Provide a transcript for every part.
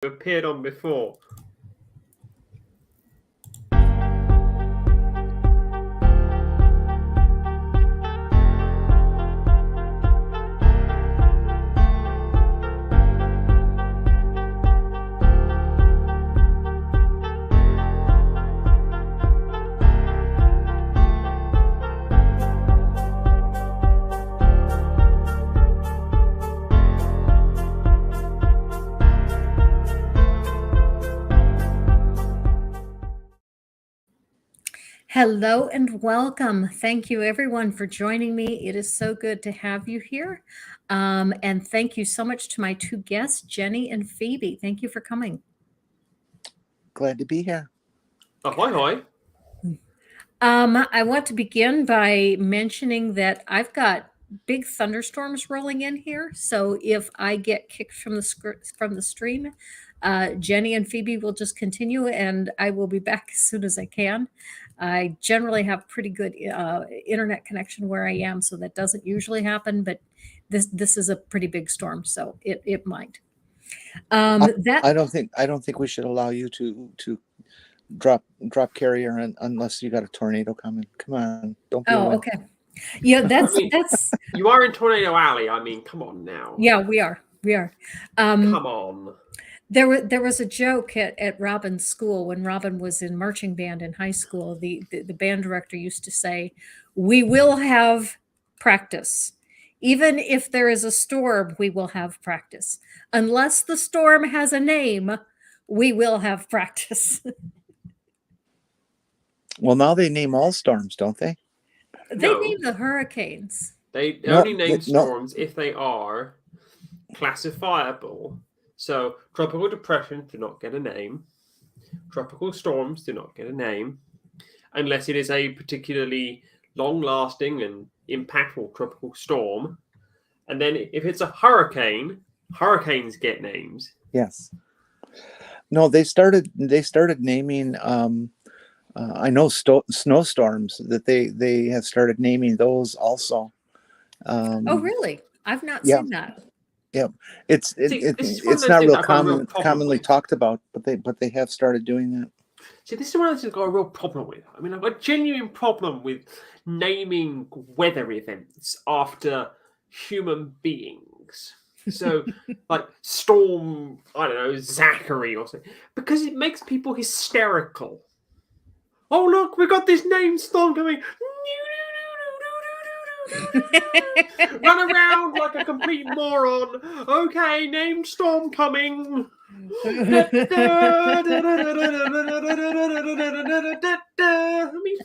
appeared on before. Hello and welcome. Thank you everyone for joining me. It is so good to have you here. And thank you so much to my two guests, Jenni and Phoebe. Thank you for coming. Glad to be here. Ahoy, hoy. I want to begin by mentioning that I've got big thunderstorms rolling in here. So if I get kicked from the stream, Jenni and Phoebe will just continue and I will be back as soon as I can. I generally have pretty good internet connection where I am, so that doesn't usually happen, but this is a pretty big storm, so it might. I don't think we should allow you to drop carrier unless you got a tornado coming. Come on, don't be. Oh, okay. Yeah, that's that's. You are in Tornado Alley. I mean, come on now. Yeah, we are. Come on. There was a joke at Robin's school when Robin was in marching band in high school. The band director used to say, "We will have practice. Even if there is a storm, we will have practice. Unless the storm has a name, we will have practice." Well, now they name all storms, don't they? They name the hurricanes. They only name storms if they are classifiable. So tropical depression do not get a name. Tropical storms do not get a name unless it is a particularly long-lasting and impactful tropical storm. And then if it's a hurricane, hurricanes get names. Yes. No, they started naming. I know snowstorms that they have started naming those also. Oh, really? I've not seen that. Yeah, it's not real commonly talked about, but they have started doing that. See, this is one I've got a real problem with. I mean, I've got a genuine problem with naming weather events after human beings. So, like Storm, I don't know, Zachary or something, because it makes people hysterical. Oh, look, we got this name storm coming. Run around like a complete moron. Okay, named storm coming.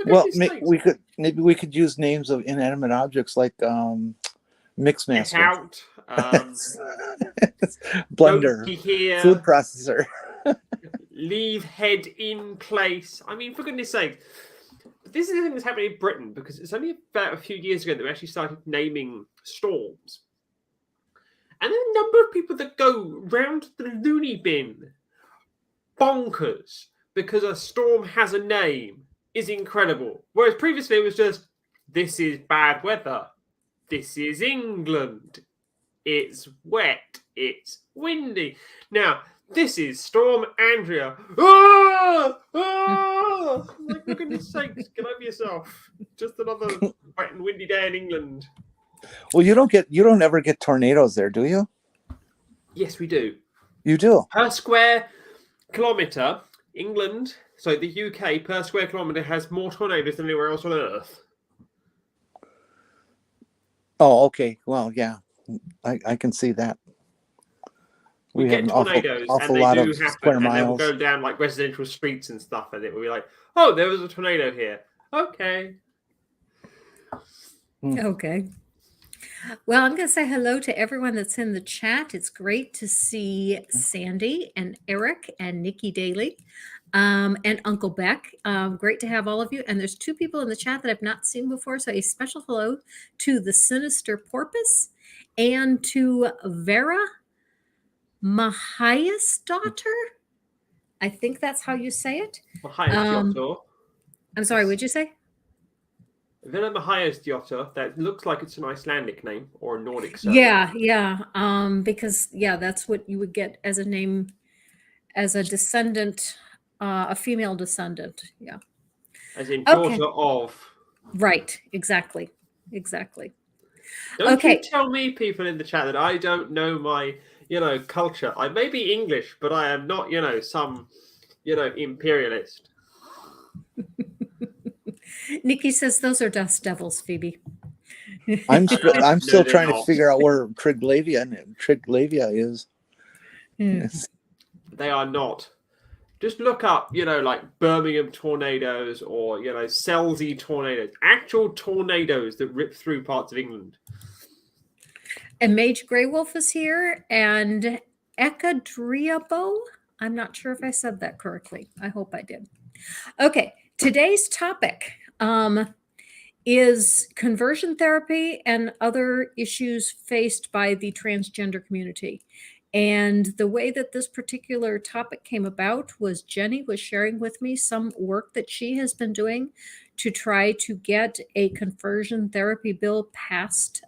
Well, maybe we could use names of inanimate objects like Mixmaster, out, blender, food processor. Leave head in place. I mean, for goodness sake. This is the thing that's happening in Britain because it's only about a few years ago that we actually started naming storms. And the number of people that go round the loony bin bonkers because a storm has a name is incredible. Whereas previously it was just, this is bad weather. This is England. It's wet. It's windy. Now, this is Storm Andrea. Ah! Ah! Like, for goodness sakes, get over yourself. Just another wet and windy day in England. Well, you don't ever get tornadoes there, do you? Yes, we do. You do? Per square kilometre, England, so the UK, per square kilometre has more tornadoes than anywhere else on Earth. Oh, okay. Well, yeah, I can see that. We get tornadoes, awful and lot they do of happen, square and miles. they will go down like residential streets and stuff, and it will be like, oh, there was a tornado here. Okay. Okay. Well, I'm going to say hello to everyone that's in the chat. It's great to see Sandy and Eric and Nikki Daly and Uncle Beck. Great to have all of you. And there's two people in the chat that I've not seen before. So a special hello to the Sinister Porpoise and to Vera Mahias' daughter. I think that's how you say it. I'm sorry, what'd you say? Vera Mahias' daughter. That looks like it's an Icelandic name or a Nordic. Yeah. Because that's what you would get as a name as a descendant, a female descendant. Yeah. As in Okay. daughter of. Right. Exactly. Exactly. Don't you Okay. tell me, people in the chat, that I don't know my, culture. I may be English, but I am not, some, imperialist. Nikki says those are dust devils, Phoebe. I'm No, still they're trying to not. figure out where Triglavia is. It's- They are not. Just look up, like Birmingham tornadoes or, Selsey tornadoes. Actual tornadoes that rip through parts of England. And Mage Grey Wolf is here, and Ekadriabo. I'm not sure if I said that correctly. I hope I did. Okay, today's topic is conversion therapy and other issues faced by the transgender community. And the way that this particular topic came about was Jenni was sharing with me some work that she has been doing to try to get a conversion therapy bill passed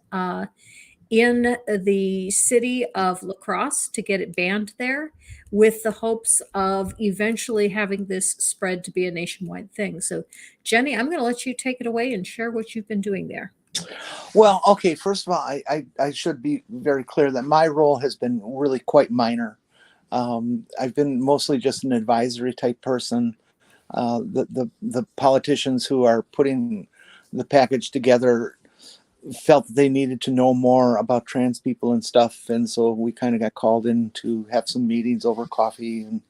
in the city of La Crosse to get it banned there, with the hopes of eventually having this spread to be a nationwide thing. So, Jenni, I'm going to let you take it away and share what you've been doing there. Well, okay, first of all, I should be very clear that my role has been really quite minor. I've been mostly just an advisory type person. The politicians who are putting the package together felt that they needed to know more about trans people and stuff, and so we kind of got called in to have some meetings over coffee and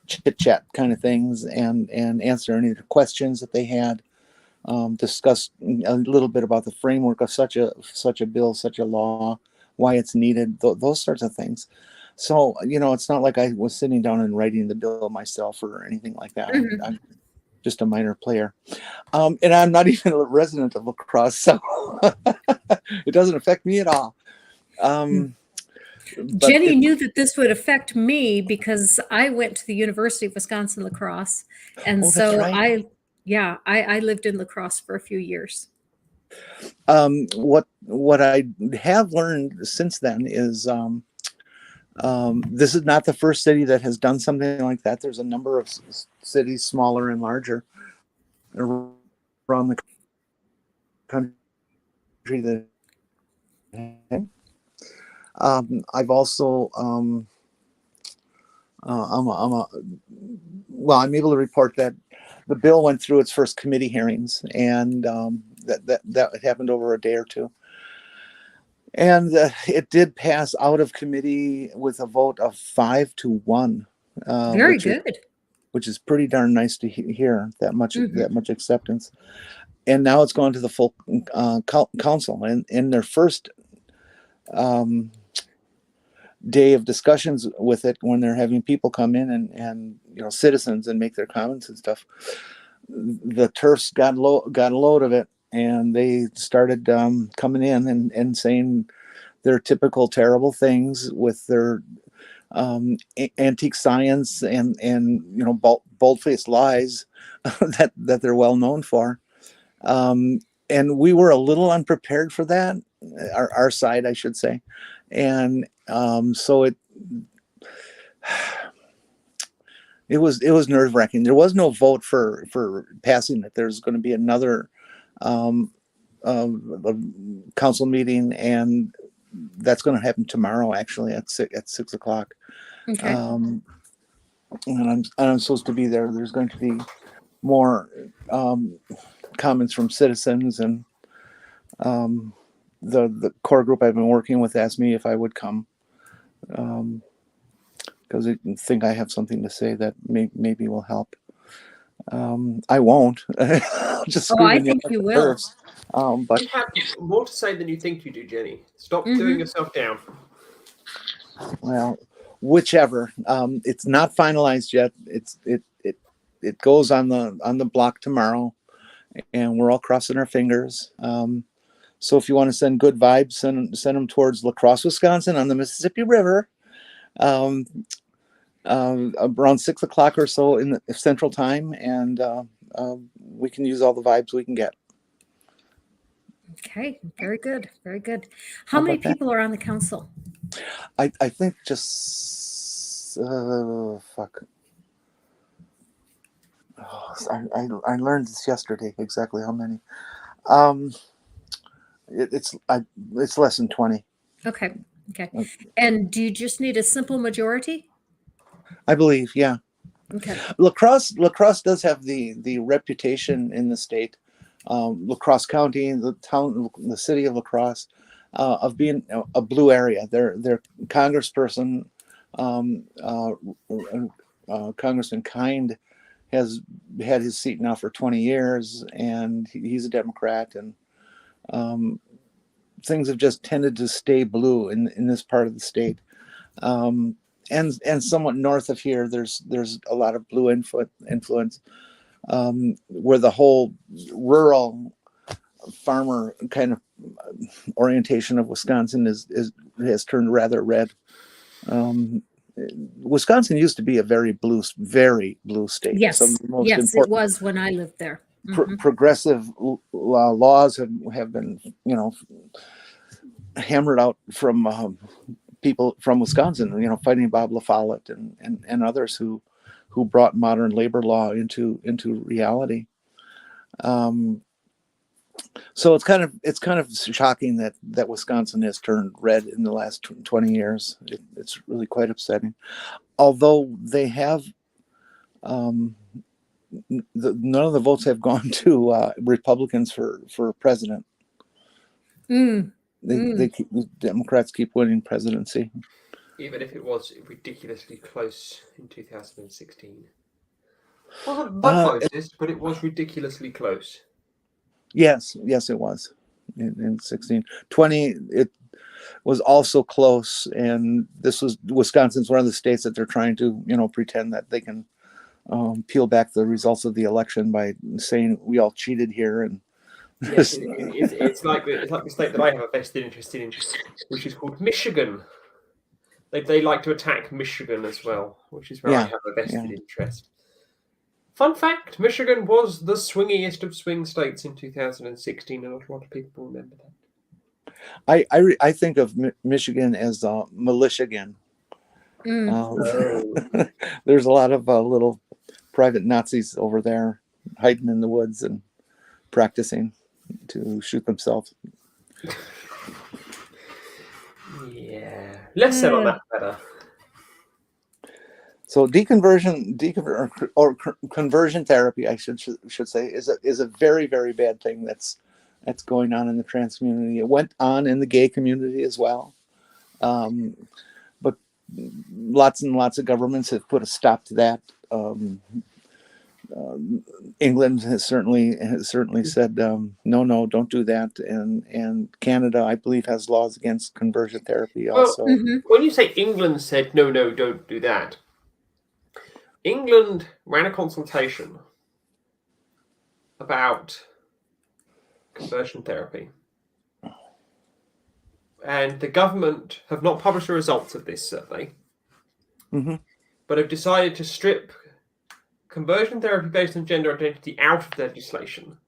chit chat kind of things, and answer any of the questions that they had. Discuss a little bit about the framework of such a bill, such a law, why it's needed, those sorts of things. So it's not like I was sitting down and writing the bill myself or anything like that. Mhm. I'm just a minor player. And I'm not even a resident of La Crosse, so it doesn't affect me at all. Jenni knew that this would affect me because I went to the University of Wisconsin La Crosse, and that's so right. I lived in La Crosse for a few years. What I have learned since then is this is not the first city that has done something like that. There's a number of cities, smaller and larger, around the country that. I've also I'm able to report that the bill went through its first committee hearings, and that happened over a day or two, and it did pass out of committee with a vote of 5-1. Very good. Which is pretty darn nice to hear that much acceptance. And now it's gone to the full council, and in their first day of discussions with it, when they're having people come in and citizens and make their comments and stuff, the TERFs got a load of it, and they started coming in and saying their typical terrible things with their antique science and bold-faced lies that they're well known for. And we were a little unprepared for that, our side, I should say. And so it was nerve-wracking. There was no vote for passing it. There's going to be another council meeting, and that's going to happen tomorrow, actually, at 6 o'clock. Okay. And I'm supposed to be there. There's going to be more comments from citizens, and the core group I've been working with asked me if I would come, because they think I have something to say that maybe will help. I won't. Just I think you will. But you have more to say than you think you do, Jenni. Stop doing yourself down. Well, whichever. It's not finalized yet. It goes on the block tomorrow, and we're all crossing our fingers. So if you want to send good vibes, send them towards La Crosse, Wisconsin, on the Mississippi River, around 6 o'clock or so in the Central Time, and we can use all the vibes we can get. Okay, very good, very good. How many people are on the council? I think just fuck. Oh, I learned this yesterday. Exactly how many? It's less than 20. Okay. And do you just need a simple majority? I believe. Yeah. Okay. Lacrosse does have the reputation in the state, Lacrosse County, the city of Lacrosse, of being a blue area. Their congressperson, Congressman Kind, has had his seat now for 20 years, and he's a Democrat, and things have just tended to stay blue in this part of the state. And somewhat north of here, there's a lot of blue influence, where the whole rural farmer kind of orientation of Wisconsin has turned rather red. Wisconsin used to be a very blue state. Yes. Some of the most Yes, it important was when I lived there. Mhm. progressive laws have been, hammered out from people from Wisconsin, fighting Bob La Follette and others who brought modern labor law into reality. So it's kind of shocking that Wisconsin has turned red in the last 20 years. It's really quite upsetting. Although they have, none of the votes have gone to Republicans for president. The Democrats keep winning presidency. Even if it was ridiculously close in 2016. Wasn't the closest, but it was ridiculously close. Yes, it was in 16. 20, it was also close, and Wisconsin's one of the states that they're trying to, pretend that they can peel back the results of the election by saying we all cheated here. And yes, it's like the state that I have a vested interest in, which is called Michigan. They like to attack Michigan as well, which is where I have a vested interest. Fun fact, Michigan was the swingiest of swing states in 2016, and not a lot of people remember that. I think of Michigan as Militiagan. There's a lot of little private Nazis over there hiding in the woods and practicing to shoot themselves. Yeah, less said on that better. So conversion therapy, I should say, is a very, very bad thing that's going on in the trans community. It went on in the gay community as well, but lots and lots of governments have put a stop to that. England has certainly said no, don't do that, and Canada, I believe, has laws against conversion therapy also. Well, when you say England said no, don't do that, England ran a consultation about conversion therapy, and the government have not published the results of this survey, but have decided to strip conversion therapy based on gender identity out of legislation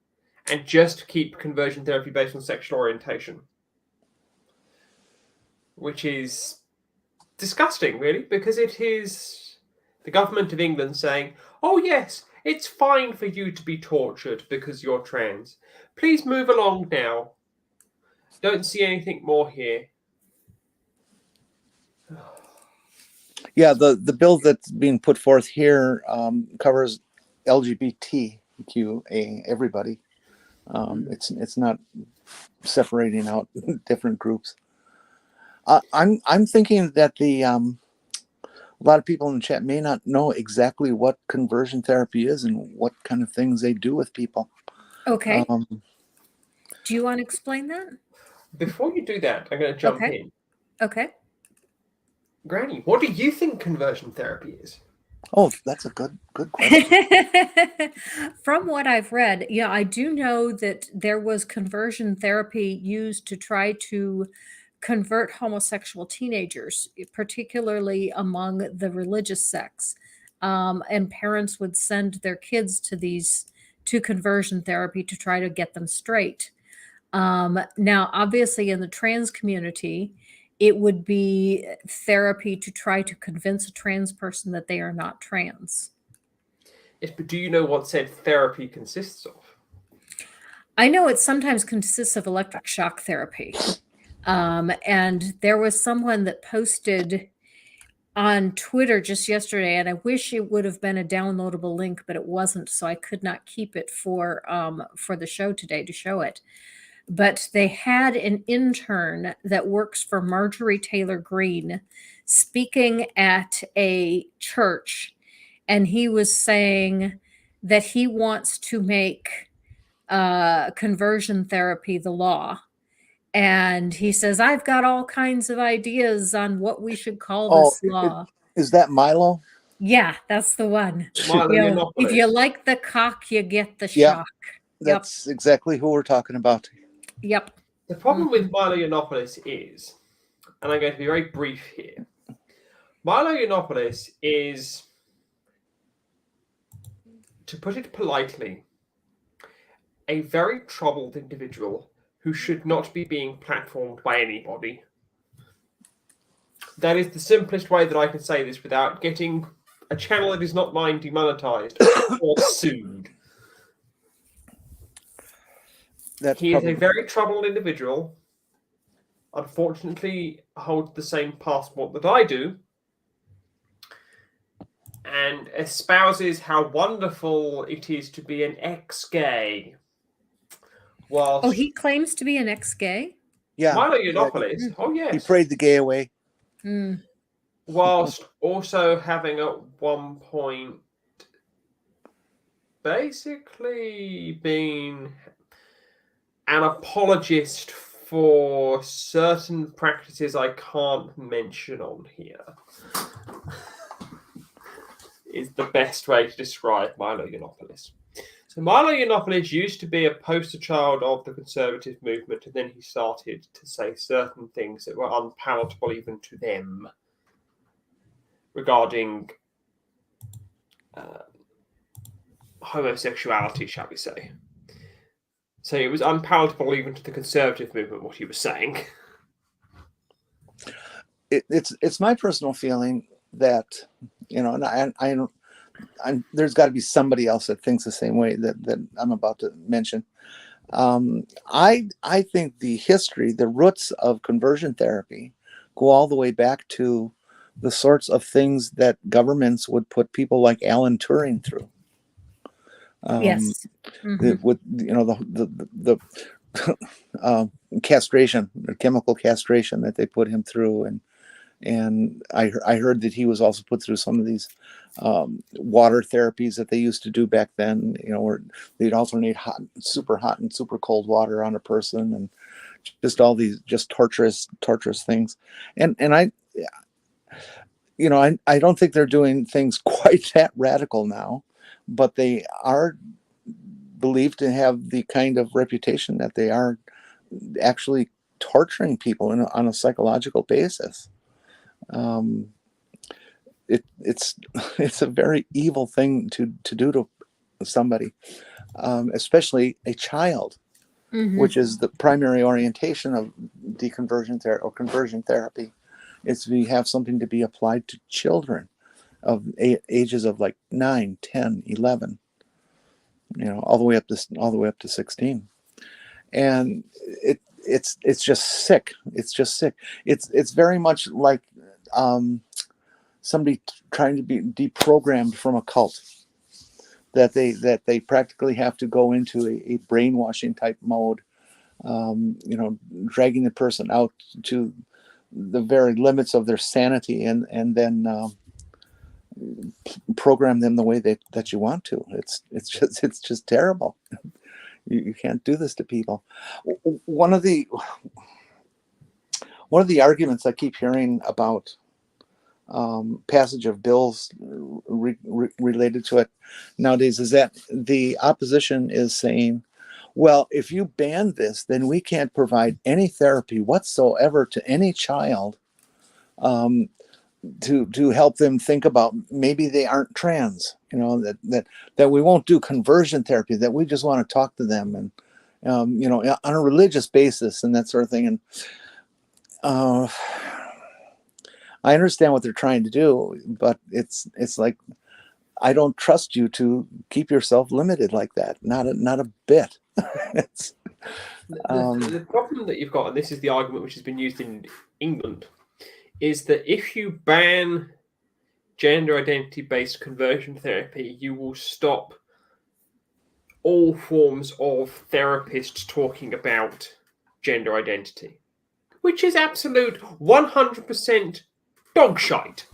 and just keep conversion therapy based on sexual orientation, which is disgusting, really, because it is the government of England saying, oh yes, it's fine for you to be tortured because you're trans. Please move along now. Don't see anything more here. Yeah, the bill that's being put forth here covers LGBTQA, everybody. It's not separating out different groups. I'm thinking that a lot of people in the chat may not know exactly what conversion therapy is and what kind of things they do with people. Okay. Do you want to explain that? Before you do that, I'm going to jump in. Okay. Granny, what do you think conversion therapy is? Oh, that's a good question. From what I've read, yeah, I do know that there was conversion therapy used to try to convert homosexual teenagers, particularly among the religious sects. And parents would send their kids to conversion therapy to try to get them straight. Now, obviously, in the trans community, it would be therapy to try to convince a trans person that they are not trans. Yes, but do you know what said therapy consists of? I know it sometimes consists of electric shock therapy. And there was someone that posted on Twitter just yesterday, and I wish it would have been a downloadable link, but it wasn't, so I could not keep it for the show today to show it. But they had an intern that works for Marjorie Taylor Greene speaking at a church, and he was saying that he wants to make conversion therapy the law. And he says, I've got all kinds of ideas on what we should call this law. Is that Milo? Yeah, that's the one. Milo Yiannopoulos. If you like the cock, you get the Yeah, shock. That's exactly who we're talking about. Yep. The problem with Milo Yiannopoulos is, and I'm going to be very brief here, Milo Yiannopoulos is, to put it politely, a very troubled individual who should not be being platformed by anybody. That is the simplest way that I can say this without getting a channel that is not mine demonetized or sued. He is a very troubled individual. Unfortunately, holds the same passport that I do, and espouses how wonderful it is to be an ex-gay. Whilst he claims to be an ex-gay? Yeah. Milo Yiannopoulos. Oh, yes. He prayed the gay away. Whilst also having at one point basically been an apologist for certain practices I can't mention on here. Is the best way to describe Milo Yiannopoulos. So Milo Yiannopoulos used to be a poster child of the conservative movement, and then he started to say certain things that were unpalatable even to them regarding homosexuality, shall we say. So it was unpalatable even to the conservative movement what he was saying. It's my personal feeling that, and there's got to be somebody else that thinks the same way that I'm about to mention. I think the history, the roots of conversion therapy go all the way back to the sorts of things that governments would put people like Alan Turing through. Yes. With the castration, the chemical castration that they put him through, and I heard that he was also put through some of these water therapies that they used to do back then, where they'd alternate super hot and super cold water on a person, and just all these just torturous things. And I don't think they're doing things quite that radical now, but they are believed to have the kind of reputation that they are actually torturing people on a psychological basis. It's a very evil thing to do to somebody, especially a child, which is the primary orientation of deconversion therapy or conversion therapy. Is we have something to be applied to children of ages of like 9, 10, 11, all the way up to 16, and it's just sick. It's just sick. It's very much like somebody trying to be deprogrammed from a cult, that they practically have to go into a brainwashing type mode, dragging the person out to the very limits of their sanity, and then program them the way that you want to. It's just terrible. You can't do this to people. One of the arguments I keep hearing about passage of bills related to it nowadays is that the opposition is saying, well, if you ban this, then we can't provide any therapy whatsoever to any child to help them think about maybe they aren't trans, that we won't do conversion therapy, that we just want to talk to them and on a religious basis and that sort of thing. And Uh, I understand what they're trying to do, but it's like, I don't trust you to keep yourself limited like that. Not a bit. It's, The problem that you've got, and this is the argument which has been used in England, is that if you ban gender identity-based conversion therapy, you will stop all forms of therapists talking about gender identity, which is absolute 100% dog shite.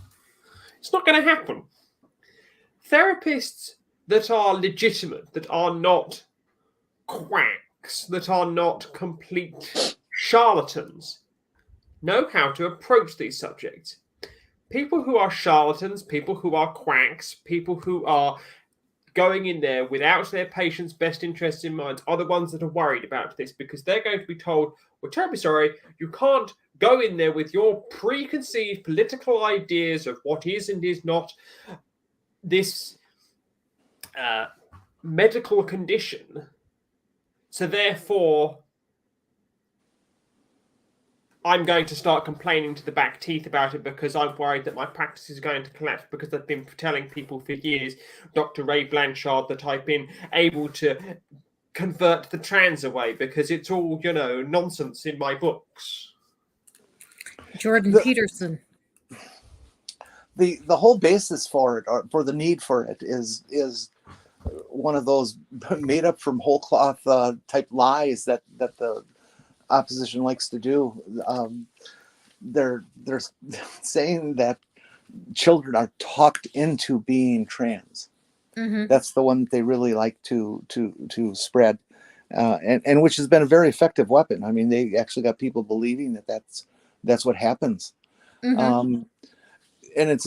It's not going to happen. Therapists that are legitimate, that are not quacks, that are not complete charlatans, know how to approach these subjects. People who are charlatans, people who are quacks, people who are going in there without their patient's best interests in mind are the ones that are worried about this, because they're going to be told, we're terribly sorry, you can't go in there with your preconceived political ideas of what is and is not this medical condition. So therefore, I'm going to start complaining to the back teeth about it because I'm worried that my practice is going to collapse, because I've been telling people for years, Dr. Ray Blanchard, that I've been able to convert the trans away because it's all, nonsense in my books. Jordan Peterson. The whole basis for it, or for the need for it, is one of those made up from whole cloth type lies that the opposition likes to do. They're saying that children are talked into being trans. Mm-hmm. That's the one that they really like to spread, and which has been a very effective weapon. I mean, they actually got people believing that that's what happens. Mm-hmm. And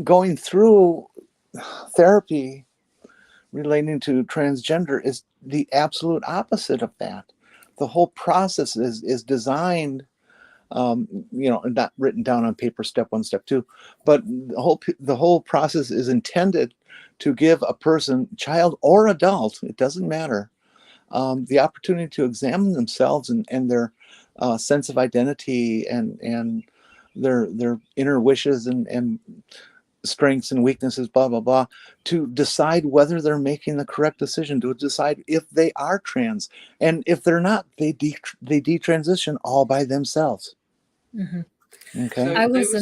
going through therapy relating to transgender is the absolute opposite of that. The whole process is designed, not written down on paper, step 1, step 2, but the whole process is intended to give a person, child or adult, it doesn't matter, the opportunity to examine themselves and their sense of identity and their inner wishes and strengths and weaknesses, blah, blah, blah, to decide whether they're making the correct decision, to decide if they are trans. And if they're not, they detransition all by themselves. Mm-hmm. Okay. So I was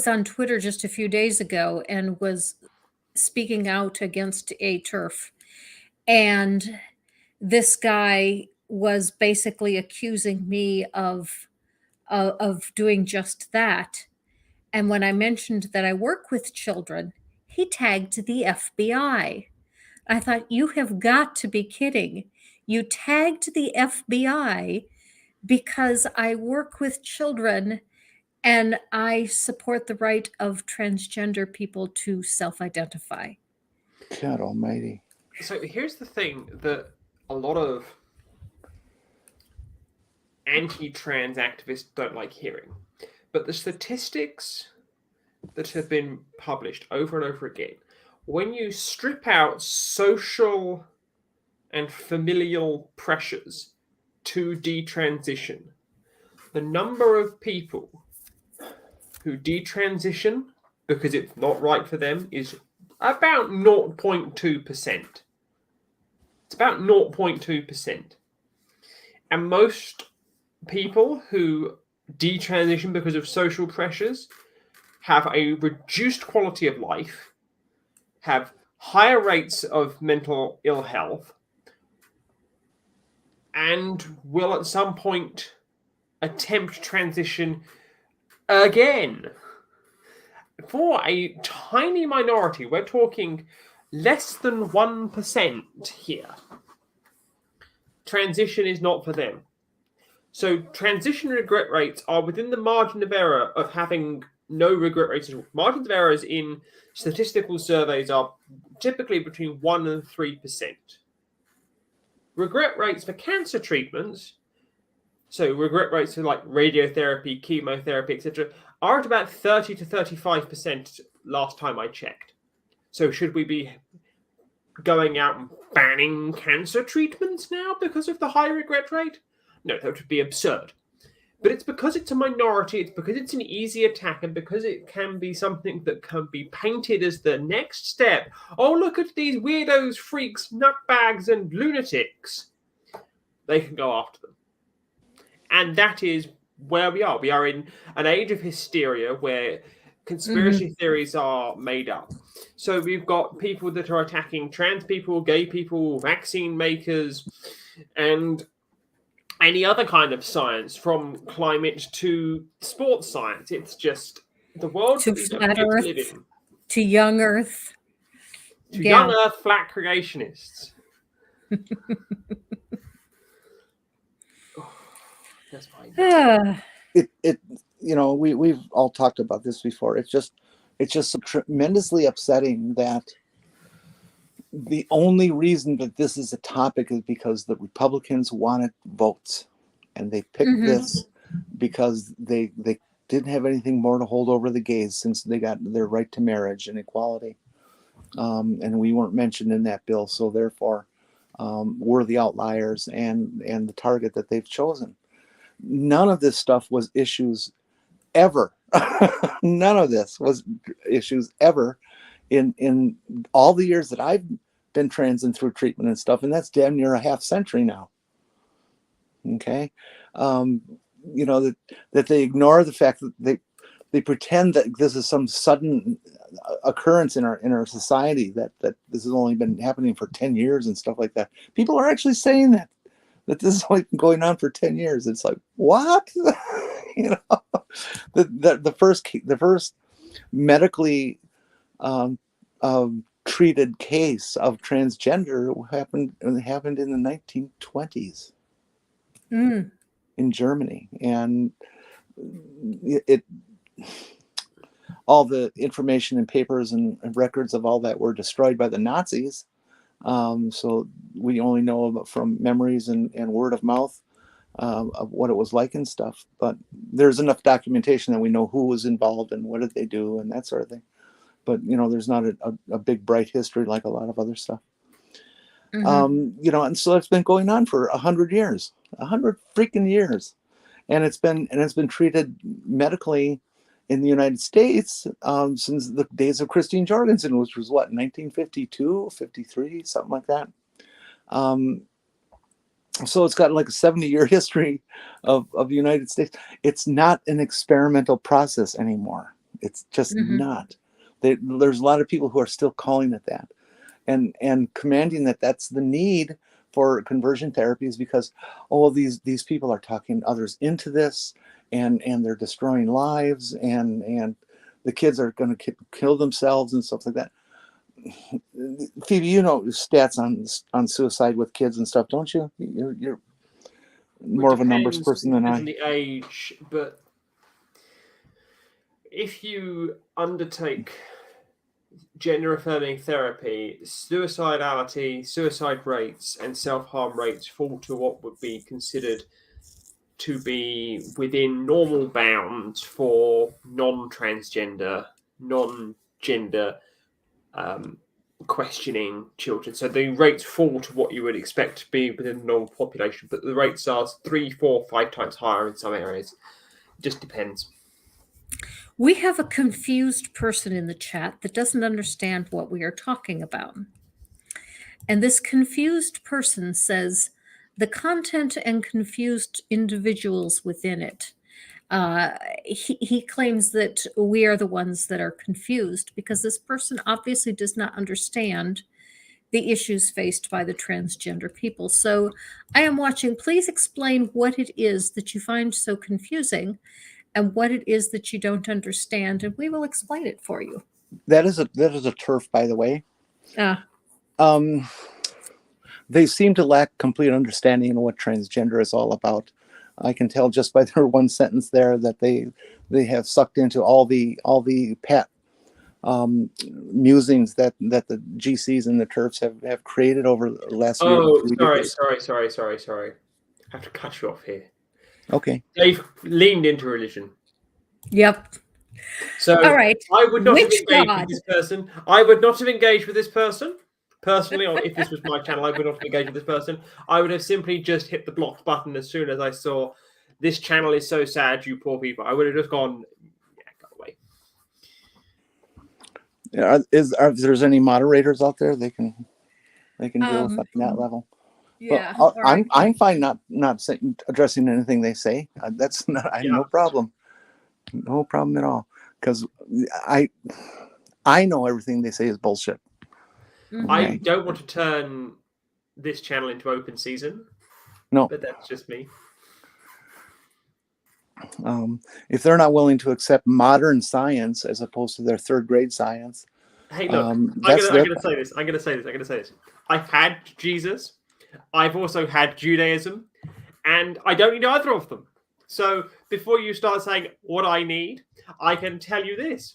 on Twitter just a few days ago and was speaking out against a TERF. And this guy was basically accusing me of doing just that. And when I mentioned that I work with children, he tagged the FBI. I thought, you have got to be kidding. You tagged the FBI because I work with children and I support the right of transgender people to self-identify. God almighty. So here's the thing that a lot of anti-trans activists don't like hearing. But the statistics that have been published over and over again, when you strip out social and familial pressures to detransition, the number of people who detransition because it's not right for them is about 0.2%. It's about 0.2%. And most people who detransition because of social pressures have a reduced quality of life, have higher rates of mental ill health, and will at some point attempt transition again. For a tiny minority, we're talking less than 1% here, transition is not for them. So transition regret rates are within the margin of error of having no regret rates at all. Margins of errors in statistical surveys are typically between 1 and 3%. Regret rates for cancer treatments, so regret rates for like radiotherapy, chemotherapy, etc., are at about 30 to 35% last time I checked. So should we be going out and banning cancer treatments now because of the high regret rate? No, that would be absurd. But it's because it's a minority, it's because it's an easy attack, and because it can be something that can be painted as the next step. Oh, look at these weirdos, freaks, nutbags, and lunatics. They can go after them. And that is where we are. We are in an age of hysteria where conspiracy theories are made up. So we've got people that are attacking trans people, gay people, vaccine makers, and any other kind of science, from climate to sports science. It's just the world To that we don't flat get to Earth, live in. to young Earth. To Yeah. young Earth flat creationists. That's fine. It you know, we've all talked about this before. It's just tremendously upsetting that the only reason that this is a topic is because the Republicans wanted votes, and they picked this because they didn't have anything more to hold over the gays since they got their right to marriage and equality, and we weren't mentioned in that bill, so therefore we're the outliers and the target that they've chosen. None of this stuff was issues ever. None of this was issues ever in all the years that I've been trans and through treatment and stuff, and that's damn near a half century now. Okay, you know, that they ignore the fact that they pretend that this is some sudden occurrence in our society, that this has only been happening for 10 years and stuff like that. People are actually saying that this has only been going on for 10 years. It's like, what? You know, the first medically treated case of transgender happened in the 1920s in Germany, and it all the information and papers and records of all that were destroyed by the Nazis. So we only know about from memories and word of mouth of what it was like and stuff. But there's enough documentation that we know who was involved and what did they do and that sort of thing. But, you know, there's not a big, bright history like a lot of other stuff. You know, and so it's been going on for 100 years, 100 freaking years. And it's been treated medically in the United States since the days of Christine Jorgensen, which was what, 1952, 53, something like that. So it's got like a 70-year history of the United States. It's not an experimental process anymore. It's just not. There's a lot of people who are still calling it that, and commanding that that's the need for conversion therapies because, oh, these people are talking others into this, and they're destroying lives, and the kids are going to kill themselves and stuff like that. Phoebe, you know stats on suicide with kids and stuff, don't you? You're more of a numbers person than I. The age, but if you undertake gender-affirming therapy, suicidality, suicide rates, and self-harm rates fall to what would be considered to be within normal bounds for non-transgender, non-gender questioning children. So the rates fall to what you would expect to be within the normal population, but the rates are 3, 4, 5 times higher in some areas. It just depends. We have a confused person in the chat that doesn't understand what we are talking about. And this confused person says the content and confused individuals within it. He claims that we are the ones that are confused because this person obviously does not understand the issues faced by the transgender people. So I am watching. Please explain what it is that you find so confusing and what it is that you don't understand, and we will explain it for you. That is a turf, by the way. They seem to lack complete understanding of what transgender is all about. I can tell just by their one sentence there that they have sucked into all the pet musings that the GCs and the TERFs have created over the last year. Oh, sorry. I have to cut you off here. Okay. They've leaned into religion. Yep. So all right. I would not have engaged with this person. I would not have engaged with this person Personally, or if this was my channel, I would not engage with this person. I would have simply just hit the blocked button as soon as I saw this channel is so sad, you poor people. I would have just gone, yeah, go away. If there's any moderators out there, they can deal with that level. Yeah, Well, I'm fine not addressing anything they say. That's not no problem, no problem at all. Because I know everything they say is bullshit. Mm-hmm. I don't want to turn this channel into open season. No, but that's just me. If they're not willing to accept modern science as opposed to their third grade science, hey, look, I'm gonna say this. I'm gonna say this. I've had Jesus. I've also had Judaism, and I don't need either of them. So before you start saying what I need, I can tell you this.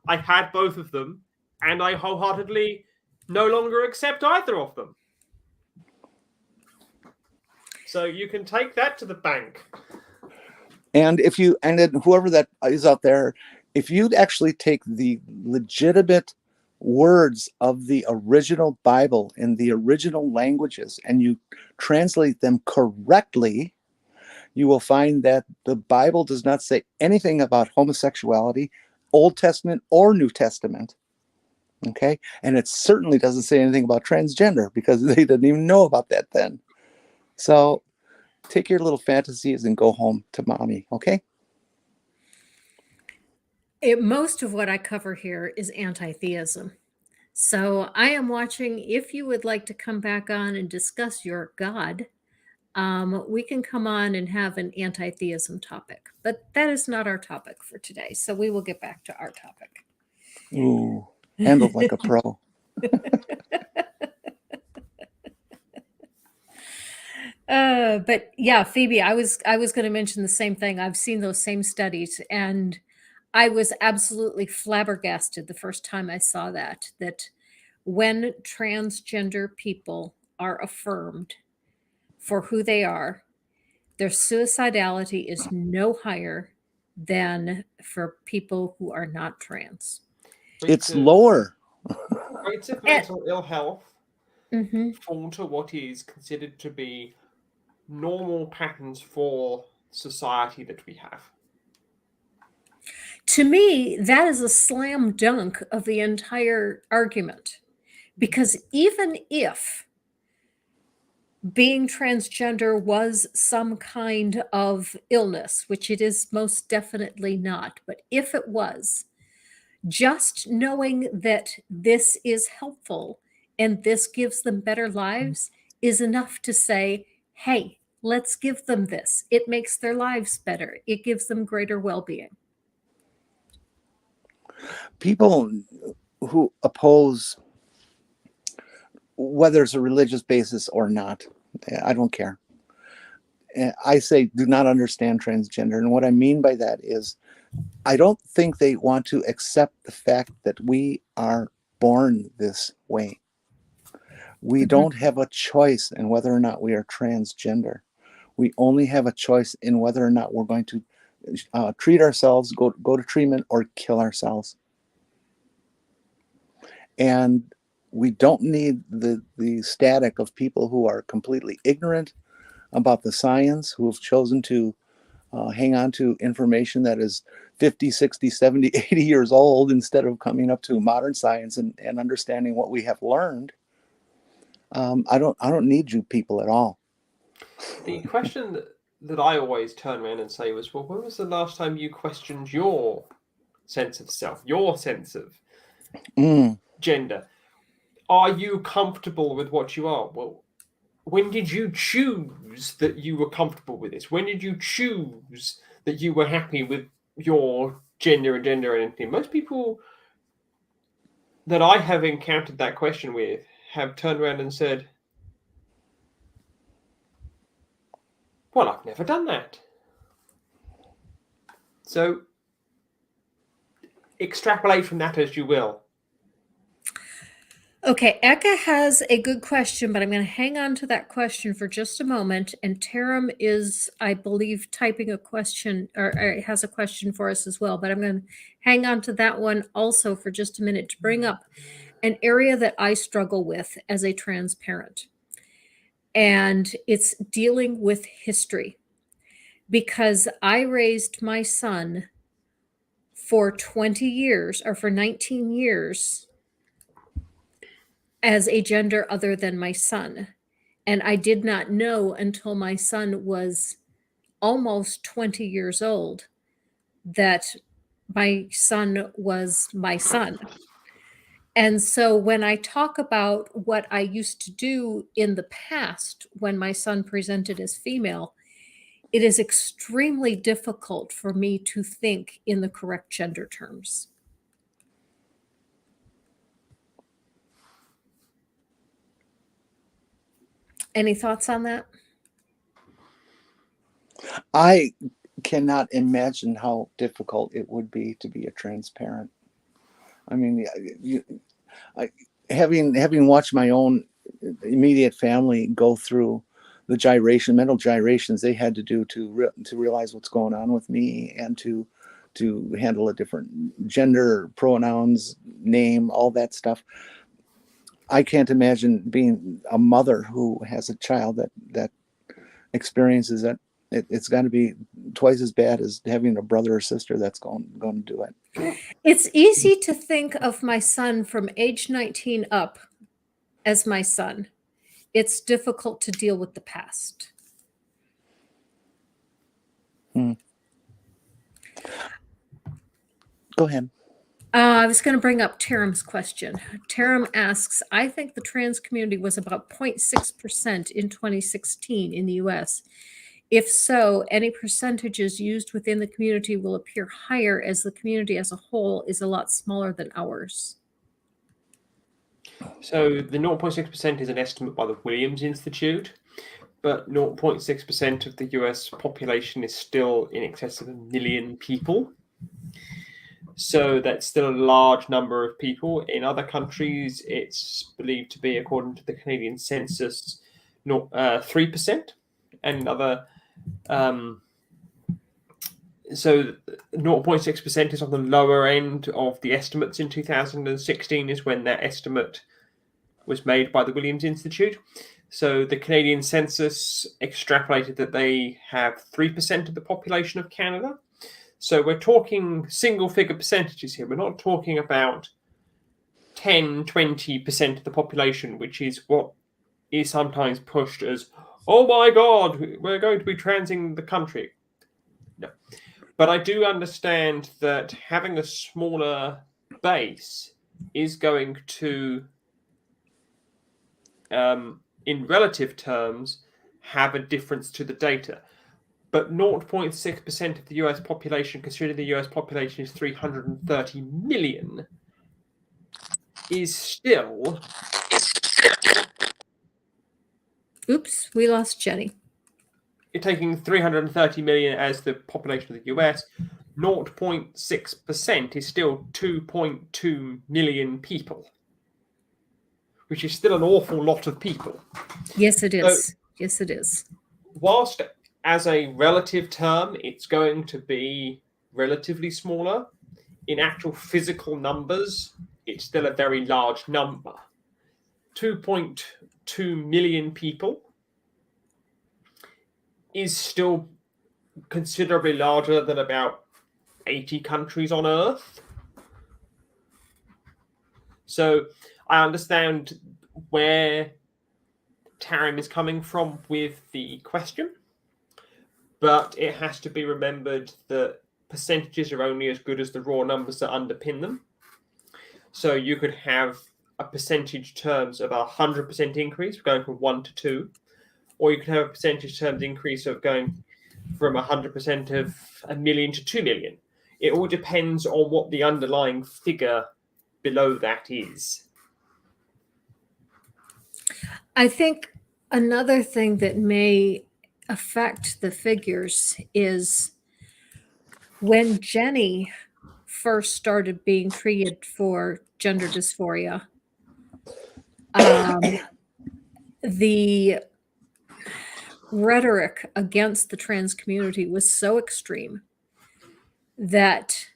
I've had both of them, and I wholeheartedly no longer accept either of them. So you can take that to the bank. And then whoever that is out there, if you'd actually take the legitimate words of the original Bible in the original languages and you translate them correctly, you will find that the Bible does not say anything about homosexuality, Old Testament or New Testament. Okay. And it certainly doesn't say anything about transgender because they didn't even know about that then. So take your little fantasies and go home to mommy. Okay. Most of what I cover here is anti-theism. So I am watching. If you would like to come back on and discuss your God, we can come on and have an anti-theism topic. But that is not our topic for today. So we will get back to our topic. Ooh, handled like a pro. But yeah, Phoebe, I was going to mention the same thing. I've seen those same studies, and I was absolutely flabbergasted the first time I saw that when transgender people are affirmed for who they are, their suicidality is no higher than for people who are not trans. It's lower. Rates of mental ill health Mm-hmm. fall to what is considered to be normal patterns for society that we have. To me, that is a slam dunk of the entire argument. Because even if being transgender was some kind of illness, which it is most definitely not, but if it was, just knowing that this is helpful and this gives them better lives is enough to say, hey, let's give them this. It makes their lives better. It gives them greater well-being. People who oppose, whether it's a religious basis or not, I don't care. I say do not understand transgender. And what I mean by that is I don't think they want to accept the fact that we are born this way. We don't have a choice in whether or not we are transgender. We only have a choice in whether or not we're going to treat ourselves, go to treatment, or kill ourselves. And we don't need the static of people who are completely ignorant about the science, who have chosen to hang on to information that is 50, 60, 70, 80 years old instead of coming up to modern science and understanding what we have learned. I don't need you people at all. The question that I always turn around and say was, well, when was the last time you questioned your sense of self, your sense of gender? Are you comfortable with what you are? Well, when did you choose that you were comfortable with this? When did you choose that you were happy with your gender and gender identity? Most people that I have encountered that question with have turned around and said, well, I've never done that. So extrapolate from that as you will. Okay, Eka has a good question, but I'm going to hang on to that question for just a moment. And Taram is, I believe, typing a question or has a question for us as well. But I'm going to hang on to that one also for just a minute to bring up an area that I struggle with as a trans parent. And it's dealing with history, because I raised my son for 20 years or for 19 years as a gender other than my son. And I did not know until my son was almost 20 years old that my son was my son. And so when I talk about what I used to do in the past when my son presented as female, it is extremely difficult for me to think in the correct gender terms. Any thoughts on that? I cannot imagine how difficult it would be to be a trans parent. I mean, having watched my own immediate family go through the mental gyrations they had to do to realize what's going on with me, and to handle a different gender, pronouns, name, all that stuff. I can't imagine being a mother who has a child that experiences it. It's got to be twice as bad as having a brother or sister that's going to do it. It's easy to think of my son from age 19 up as my son. It's difficult to deal with the past. Go ahead. I was going to bring up Taram's question. Taram asks, I think the trans community was about 0.6% in 2016 in the US. If so, any percentages used within the community will appear higher as the community as a whole is a lot smaller than ours. So the 0.6% is an estimate by the Williams Institute, but 0.6% of the US population is still in excess of 1 million people. So that's still a large number of people. In other countries, it's believed to be, according to the Canadian census, 3%. And other, so 0.6% is on the lower end of the estimates in 2016, is when that estimate was made by the Williams Institute. So the Canadian census extrapolated that they have 3% of the population of Canada. So we're talking single figure percentages here. We're not talking about 10, 20% of the population, which is what is sometimes pushed as, oh my God, we're going to be transing the country. No. But I do understand that having a smaller base is going to, in relative terms, have a difference to the data. But 0.6% of the US population, considering the US population is 330 million, is still... Oops, we lost Jenny. You're taking 330 million as the population of the US. 0.6% is still 2.2 million people, which is still an awful lot of people. Yes, it is. So, yes, it is. Whilst as a relative term, it's going to be relatively smaller, in actual physical numbers, it's still a very large number. 2.2 million people is still considerably larger than about 80 countries on Earth. So I understand where Taram is coming from with the question, but it has to be remembered that percentages are only as good as the raw numbers that underpin them. So you could have a percentage terms of 100% increase going from 1 to 2, or you could have a percentage terms increase of going from 100% of 1 million to 2 million. It all depends on what the underlying figure below that is. I think another thing that may affect the figures is when Jenni first started being treated for gender dysphoria, the rhetoric against the trans community was so extreme that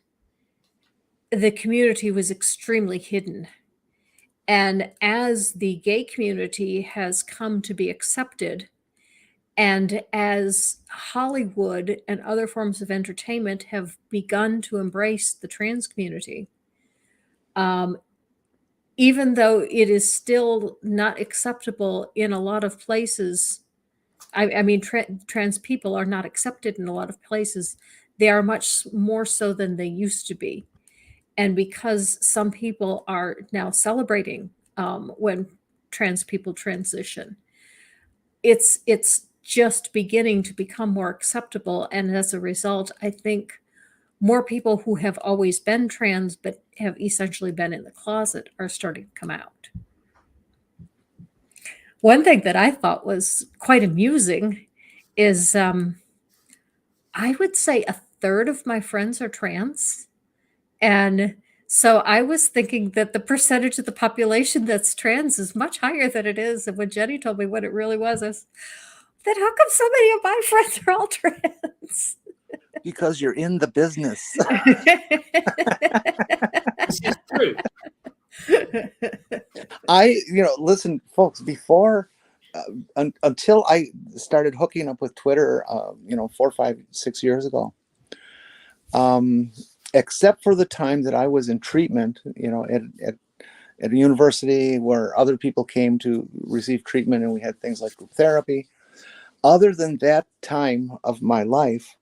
the community was extremely hidden. And as the gay community has come to be accepted, and as Hollywood and other forms of entertainment have begun to embrace the trans community, even though it is still not acceptable in a lot of places, I mean, trans people are not accepted in a lot of places. They are much more so than they used to be. And because some people are now celebrating when trans people transition, it's just beginning to become more acceptable. And as a result, I think more people who have always been trans but have essentially been in the closet are starting to come out. One thing that I thought was quite amusing is I would say a third of my friends are trans. And so I was thinking that the percentage of the population that's trans is much higher than it is. And when Jenni told me what it really was, I said, then how come so many of my friends are all trans? Because you're in the business. This is true. Listen, folks, before, until I started hooking up with Twitter, 4, 5, 6 years ago, except for the time that I was in treatment, at a university where other people came to receive treatment and we had things like group therapy. Other than that time of my life,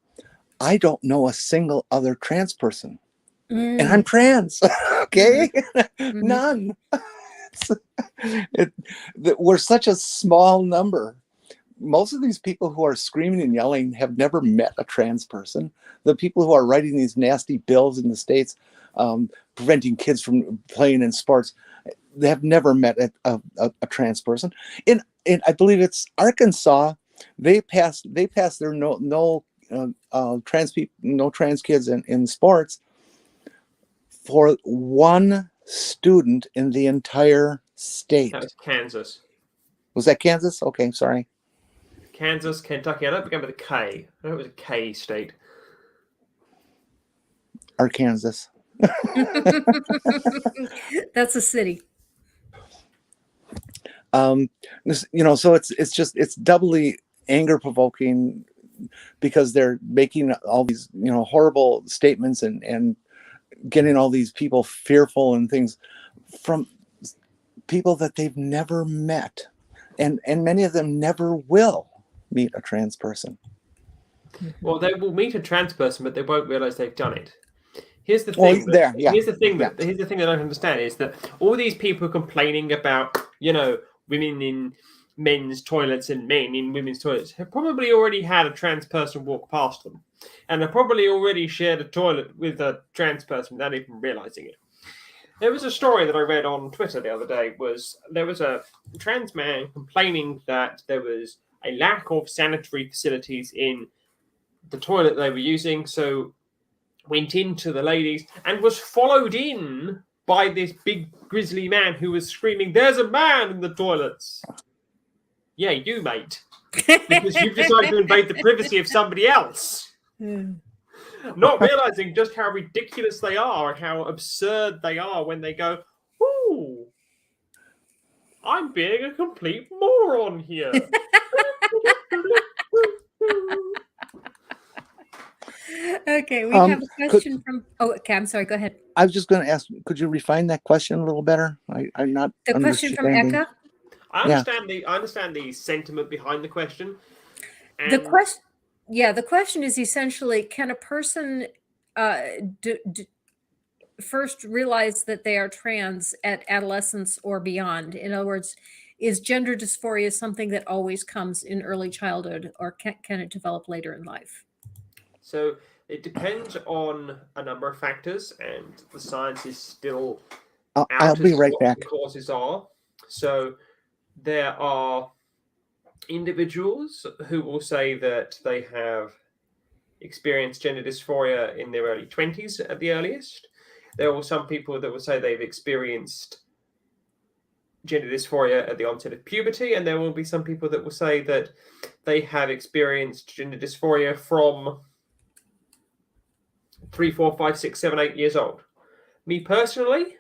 I don't know a single other trans person. And I'm trans, okay? Mm-hmm. None. We're such a small number. Most of these people who are screaming and yelling have never met a trans person. The people who are writing these nasty bills in the States, preventing kids from playing in sports, they have never met a trans person. In I believe it's Arkansas, they passed their no trans kids in sports for one student in the entire state. That was Kansas. Was that Kansas? Okay, sorry. Kansas, Kentucky. I don't begin with a K. I know it was a K state. Arkansas. That's a city. So it's doubly anger provoking because they're making all these horrible statements and getting all these people fearful and things from people that they've never met, and many of them never will meet a trans person. Well, they will meet a trans person, but they won't realize they've done it. Here's the thing. Here's the thing that I don't understand is that all these people complaining about women in men's toilets and men in women's toilets have probably already had a trans person walk past them, and have probably already shared a toilet with a trans person without even realizing it. There was a story that I read on Twitter the other day. There was a trans man complaining that there was a lack of sanitary facilities in the toilet they were using, so went into the ladies and was followed in by this big grizzly man who was screaming, "There's a man in the toilets." Yeah, you, mate. Because you've decided to invade the privacy of somebody else. Not realizing just how ridiculous they are and how absurd they are when they go, "Ooh, I'm being a complete moron here." Okay, we have a question from... Oh, okay, I'm sorry, go ahead. I was just going to ask, could you refine that question a little better? I'm not... The question from Eka? I understand the sentiment behind the question. And The question is essentially, can a person first realize that they are trans at adolescence or beyond? In other words, is gender dysphoria something that always comes in early childhood, or can it develop later in life? So it depends on a number of factors, and the science is still I'll be right back. The causes are. So there are individuals who will say that they have experienced gender dysphoria in their early 20s at the earliest. There are some people that will say they've experienced gender dysphoria at the onset of puberty, and there will be some people that will say that they have experienced gender dysphoria from 3, 4, 5, 6, 7, 8 years old. Me personally,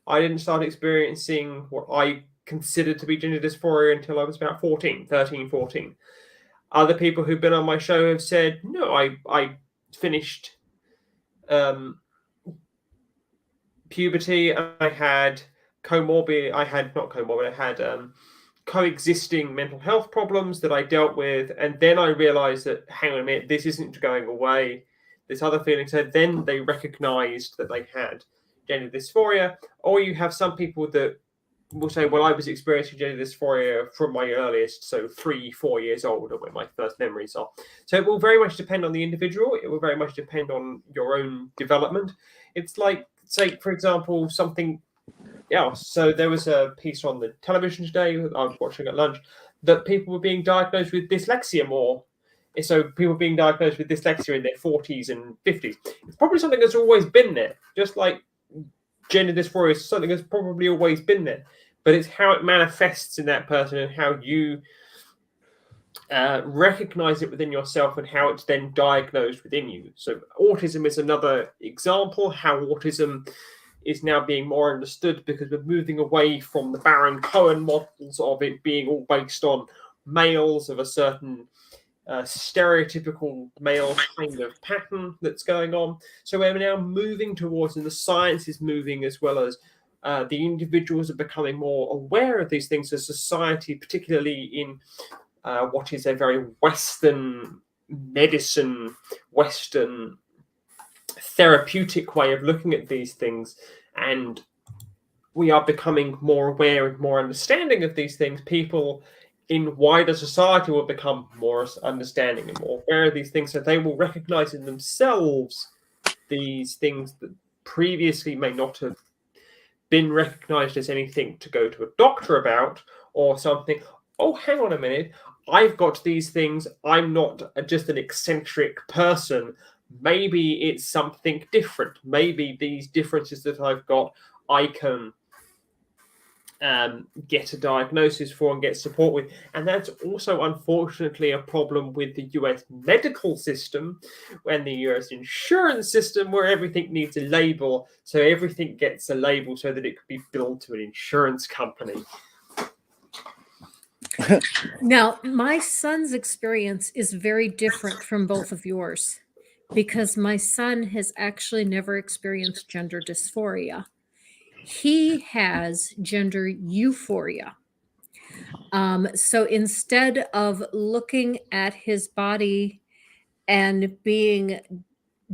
I didn't start experiencing what I considered to be gender dysphoria until I was about 13, 14. Other people who've been on my show have said, no, I finished puberty and I had coexisting mental health problems that I dealt with. And then I realized that, hang on a minute, this isn't going away. This other feeling. So then they recognized that they had gender dysphoria. Or you have some people that will say, well, I was experiencing gender dysphoria from my earliest, so 3-4 years old, or where my first memories are. So it will very much depend on the individual. It will very much depend on your own development. It's like, say, for example, something else. So there was a piece on the television today that I was watching at lunch that people were being diagnosed with dyslexia more. So people being diagnosed with dyslexia in their 40s and 50s. It's probably something that's always been there, just like gender dysphoria is something that's probably always been there. But it's how it manifests in that person and how you recognize it within yourself and how it's then diagnosed within you. So autism is another example, how autism is now being more understood because we're moving away from the Baron Cohen models of it being all based on males of a certain stereotypical male kind of pattern that's going on. So we're now moving towards, and the science is moving as well as the individuals are becoming more aware of these things as society, particularly in what is a very Western medicine, Western therapeutic way of looking at these things. And we are becoming more aware and more understanding of these things. People in wider society will become more understanding and more aware of these things, so they will recognize in themselves these things that previously may not have been recognized as anything to go to a doctor about, or something. Oh, hang on a minute, I've got these things. I'm not just an eccentric person. Maybe it's something different. Maybe these differences that I've got, I can get a diagnosis for and get support with. And that's also, unfortunately, a problem with the US medical system and the US insurance system, where everything needs a label. So everything gets a label so that it could be billed to an insurance company. Now, my son's experience is very different from both of yours because my son has actually never experienced gender dysphoria. He has gender euphoria. So instead of looking at his body and being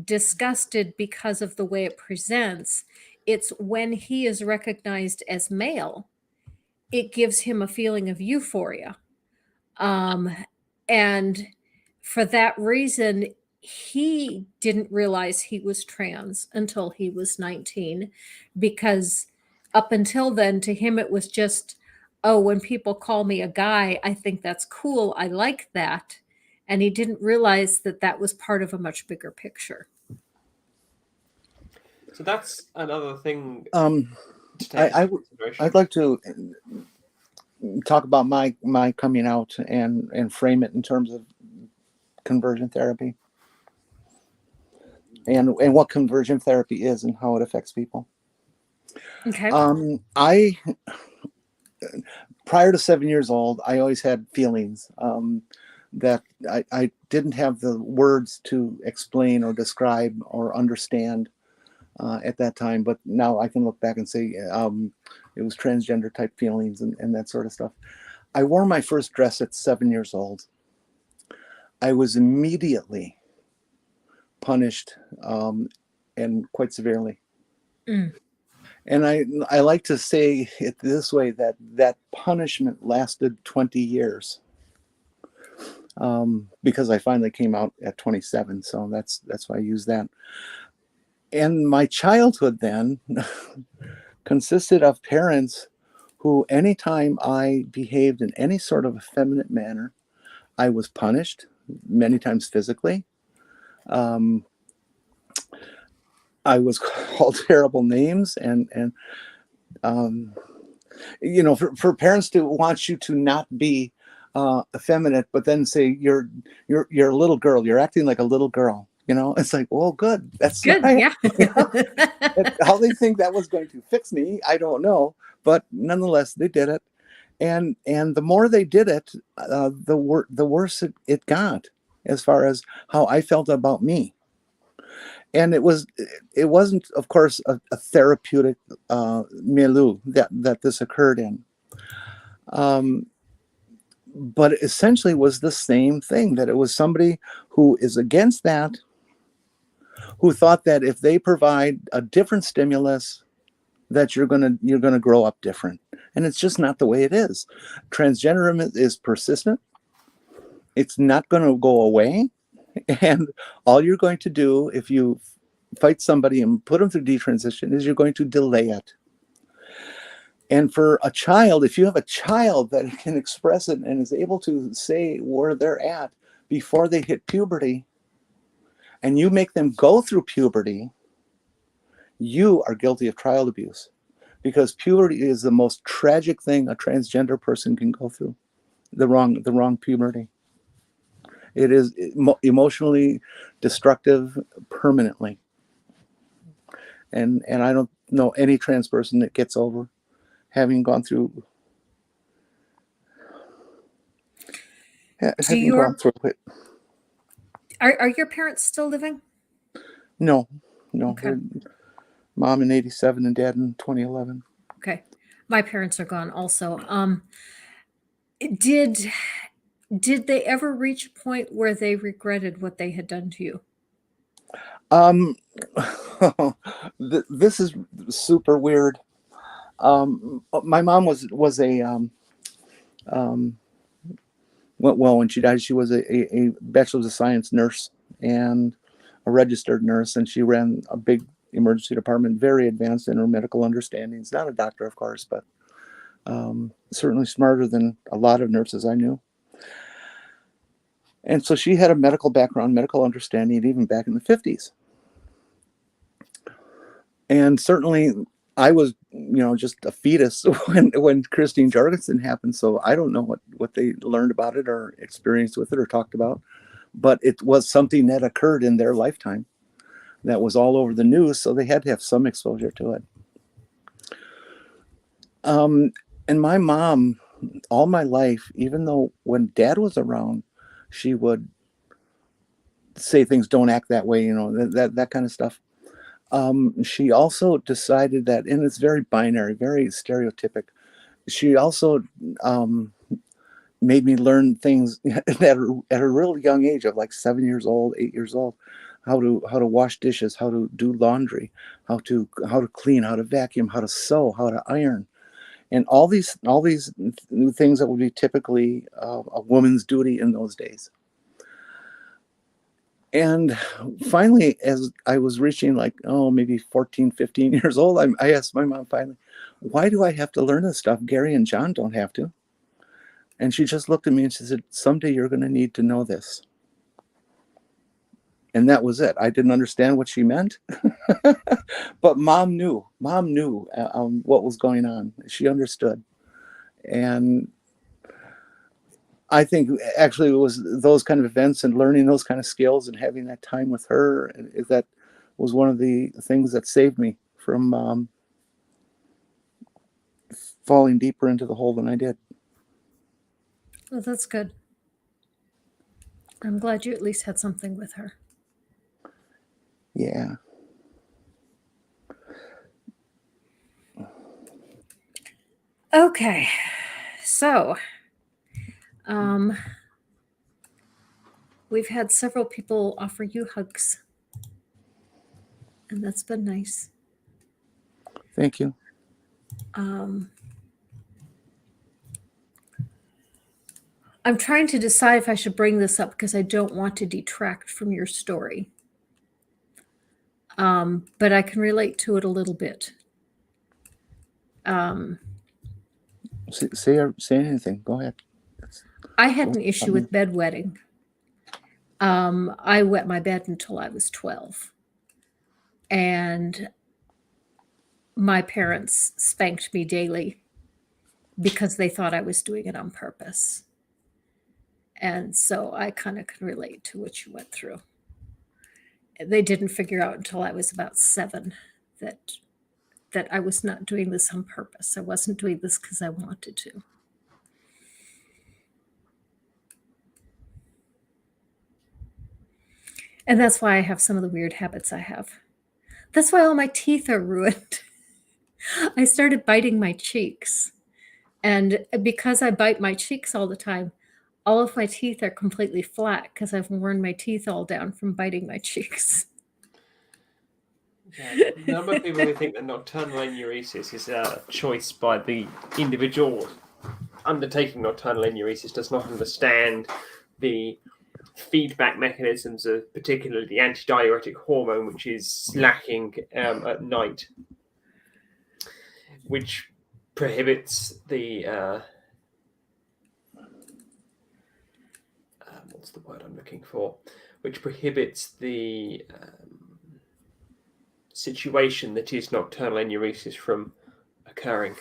disgusted because of the way it presents, it's when he is recognized as male, it gives him a feeling of euphoria. And for that reason, he didn't realize he was trans until he was 19, because up until then, to him, it was just, oh, when people call me a guy, I think that's cool. I like that. And he didn't realize that that was part of a much bigger picture. So that's another thing. I'd like to talk about my coming out and frame it in terms of conversion therapy and what conversion therapy is and how it affects people. Okay. I prior to 7 years old, I always had feelings that I didn't have the words to explain or describe or understand at that time, but now I can look back and say it was transgender type feelings and that sort of stuff. I wore my first dress at 7 years old. I was immediately punished and quite severely. And I like to say it this way, that punishment lasted 20 years because I finally came out at 27. So that's why I use that. And my childhood then consisted of parents who, anytime I behaved in any sort of effeminate manner, I was punished, many times physically. I was called terrible names, and for parents to want you to not be effeminate, but then say you're a little girl, you're acting like a little girl. It's like, well, good. That's Good. not Yeah. how they think that was going to fix me. I don't know, but nonetheless, they did it. And the more they did it, the worse it got as far as how I felt about me. And it wasn't, of course, a therapeutic milieu that this occurred in. But essentially was the same thing, that it was somebody who is against that, who thought that if they provide a different stimulus, that you're gonna grow up different. And it's just not the way it is. Transgenderism is persistent. It's not going to go away. And all you're going to do if you fight somebody and put them through detransition is you're going to delay it. And for a child, if you have a child that can express it and is able to say where they're at before they hit puberty, and you make them go through puberty, you are guilty of child abuse, because puberty is the most tragic thing a transgender person can go through. The wrong puberty. It is emotionally destructive permanently. And I don't know any trans person that gets over having gone through it. Are your parents still living? No. Okay. Mom in 87 and dad in 2011. Okay. My parents are gone also. Did they ever reach a point where they regretted what they had done to you? This is super weird. My mom was a well, when she died, she was a bachelor's of science nurse and a registered nurse, and she ran a big emergency department, very advanced in her medical understandings. Not a doctor, of course, but certainly smarter than a lot of nurses I knew. And so she had a medical background, medical understanding, even back in the 50s. And certainly I was, just a fetus when Christine Jorgensen happened. So I don't know what they learned about it or experienced with it or talked about, but it was something that occurred in their lifetime that was all over the news. So they had to have some exposure to it. And my mom, all my life, even though when dad was around, she would say things, don't act that way, that kind of stuff. She also decided that, and it's very binary, very stereotypic. She also made me learn things at a real young age of like 7 years old, 8 years old, how to wash dishes, how to do laundry, how to clean, how to vacuum, how to sew, how to iron. And all these things that would be typically a woman's duty in those days. And finally, as I was reaching maybe 14, 15 years old, I asked my mom finally, why do I have to learn this stuff? Gary and John don't have to. And she just looked at me and she said, someday you're going to need to know this. And that was it. I didn't understand what she meant, but mom knew what was going on. She understood. And I think actually it was those kind of events and learning those kind of skills and having that time with her that was one of the things that saved me from falling deeper into the hole than I did. Well, that's good. I'm glad you at least had something with her. Yeah. Okay. So, we've had several people offer you hugs, and that's been nice. Thank you. I'm trying to decide if I should bring this up because I don't want to detract from your story. But I can relate to it a little bit. Say anything. Go ahead. I had an issue with bedwetting. I wet my bed until I was 12. And my parents spanked me daily because they thought I was doing it on purpose. And so I kind of can relate to what you went through. they didn't figure out until I was about 7 that I was not doing this on purpose. I wasn't doing this because I wanted to. And that's why I have some of the weird habits I have. That's why all my teeth are ruined. I started biting my cheeks. And because I bite my cheeks all the time, all of my teeth are completely flat because I've worn my teeth all down from biting my cheeks. Yeah, the number of people who think that nocturnal enuresis is a choice by the individual undertaking nocturnal enuresis does not understand the feedback mechanisms of particularly the antidiuretic hormone, which is lacking at night, which prohibits the what's the word I'm looking for? Which prohibits the situation that is nocturnal enuresis from occurring.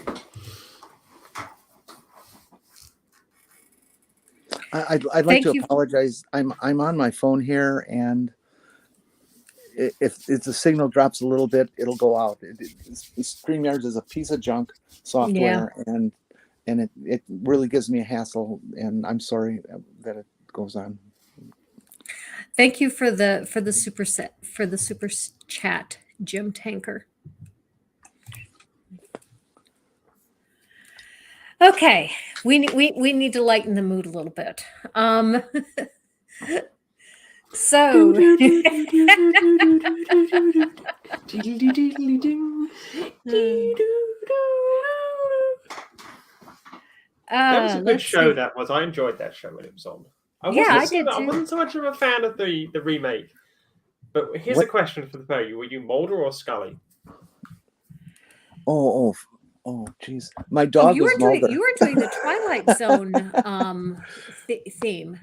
I'd like Thank to you. apologize. I'm on my phone here, and if the signal drops a little bit, it'll go out. StreamYards is a piece of junk software, and it really gives me a hassle, and I'm sorry that it goes on. Thank you for the super chat, Jim Tanker. Okay, we need to lighten the mood a little bit. So That was a good let's show. see. That was. I enjoyed that show when it was on. I wasn't so much of a fan of the remake. But here's a question for the pair of you: were you Mulder or Scully? Oh, jeez. My dog was Mulder. You were doing the Twilight Zone theme.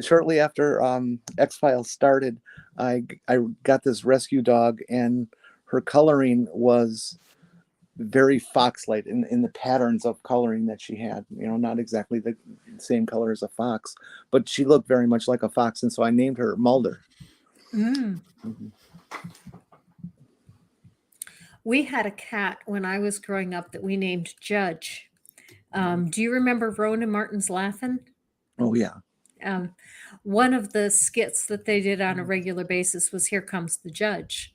Shortly after X-Files started, I got this rescue dog, and her coloring was very fox-like in the patterns of coloring that she had. You know, not exactly the same color as a fox, but she looked very much like a fox, and so I named her Mulder. Mm. Mm-hmm. We had a cat when I was growing up that we named Judge. Do you remember Rowan and Martin's Laughing? Oh, yeah. One of the skits that they did on a regular basis was Here Comes the Judge.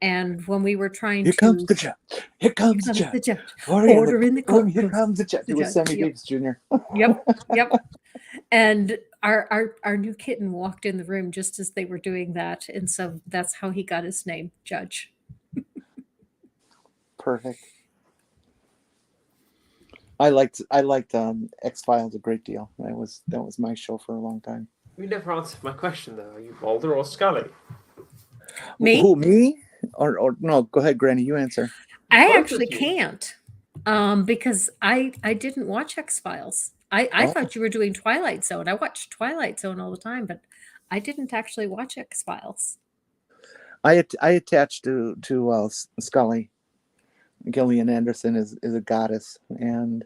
And when we were trying Here comes the judge. Here comes the judge. Order in the courtroom. Here comes the judge. It was Sammy Davis Jr. Yep. And our new kitten walked in the room just as they were doing that. And so that's how he got his name, Judge. Perfect. I liked X-Files a great deal. That was my show for a long time. You never answered my question though. Are you Mulder or Scully? Me? Who, me? Or no, go ahead, Granny, you answer. I actually can't. Because I didn't watch X-Files. I thought you were doing Twilight Zone. I watched Twilight Zone all the time, but I didn't actually watch X-Files. I attached to Scully. Gillian Anderson is a goddess, and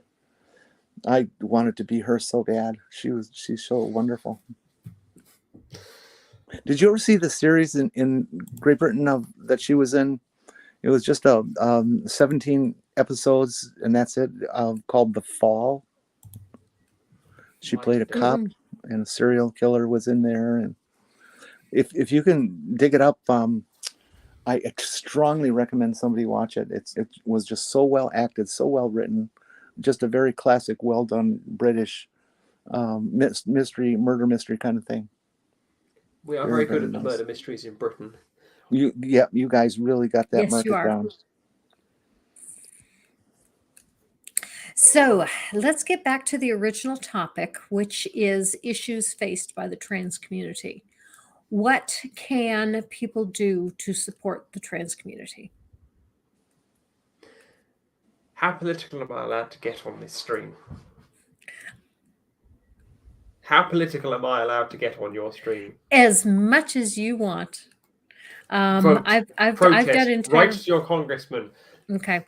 I wanted to be her so bad. She's so wonderful. Did you ever see the series in Great Britain that she was in? It was just 17 episodes, and that's it, called The Fall. She played a cop, and a serial killer was in there. And if you can dig it up, I strongly recommend somebody watch it. It was just so well acted, so well written, just a very classic, well done British murder mystery kind of thing. We are very good at the murder mysteries in Britain. You guys really got that market down. So let's get back to the original topic, which is issues faced by the trans community. What can people do to support the trans community? How political am I allowed to get on this stream? How political am I allowed to get on your stream? As much as you want. Vote, I've protest, done entire... write to your congressman. Okay.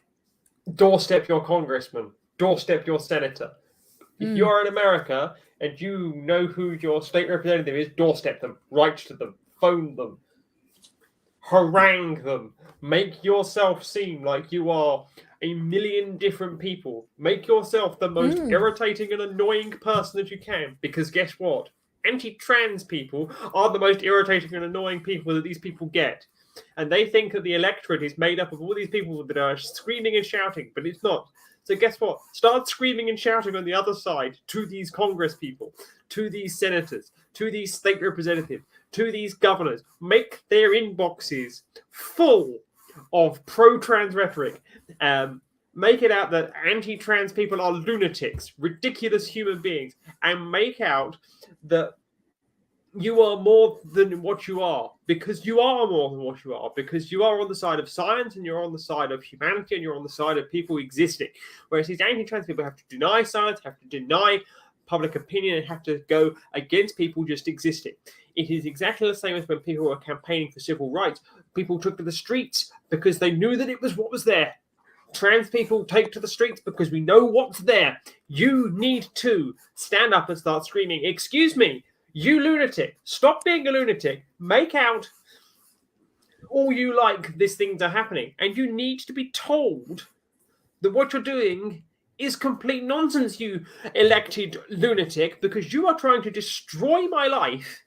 Doorstep your congressman. Doorstep your senator. If you're in America and you know who your state representative is, doorstep them, write to them, phone them, harangue them, make yourself seem like you are a million different people. Make yourself the most irritating and annoying person that you can, because guess what? Anti-trans people are the most irritating and annoying people that these people get. And they think that the electorate is made up of all these people that are screaming and shouting, but it's not. So guess what? Start screaming and shouting on the other side to these Congress people, to these senators, to these state representatives, to these governors. Make their inboxes full of pro-trans rhetoric. Make it out that anti-trans people are lunatics, ridiculous human beings, and make out that you are more than what you are, because you are more than what you are, because you are on the side of science and you're on the side of humanity and you're on the side of people existing. Whereas these anti-trans people have to deny science, have to deny public opinion, and have to go against people just existing. It is exactly the same as when people were campaigning for civil rights. People took to the streets because they knew that it was what was there. Trans people take to the streets because we know what's there. You need to stand up and start screaming, "Excuse me, you lunatic, stop being a lunatic, make out all you like these things are happening." And you need to be told that what you're doing is complete nonsense, you elected lunatic, because you are trying to destroy my life.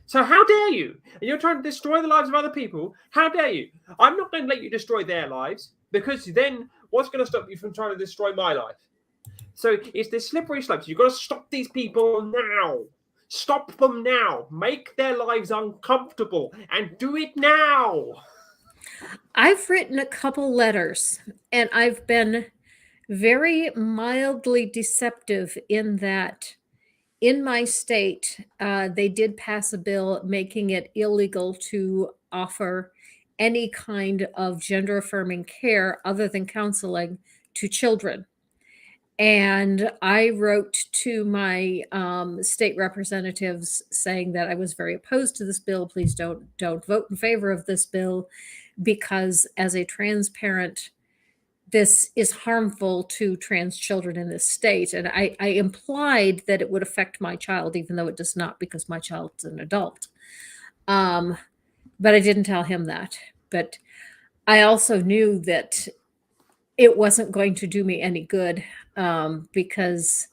So how dare you? And you're trying to destroy the lives of other people. How dare you? I'm not going to let you destroy their lives, because then what's going to stop you from trying to destroy my life? So it's this slippery slope. So you've got to stop these people now. Stop them now. Make their lives uncomfortable, and do it now. I've written a couple letters, and I've been very mildly deceptive in that in my state, they did pass a bill making it illegal to offer any kind of gender affirming care other than counseling to children. And I wrote to my state representatives saying that I was very opposed to this bill. Please don't vote in favor of this bill, because as a trans parent, this is harmful to trans children in this state. And I implied that it would affect my child, even though it does not, because my child's an adult. But I didn't tell him that. But I also knew that it wasn't going to do me any good, because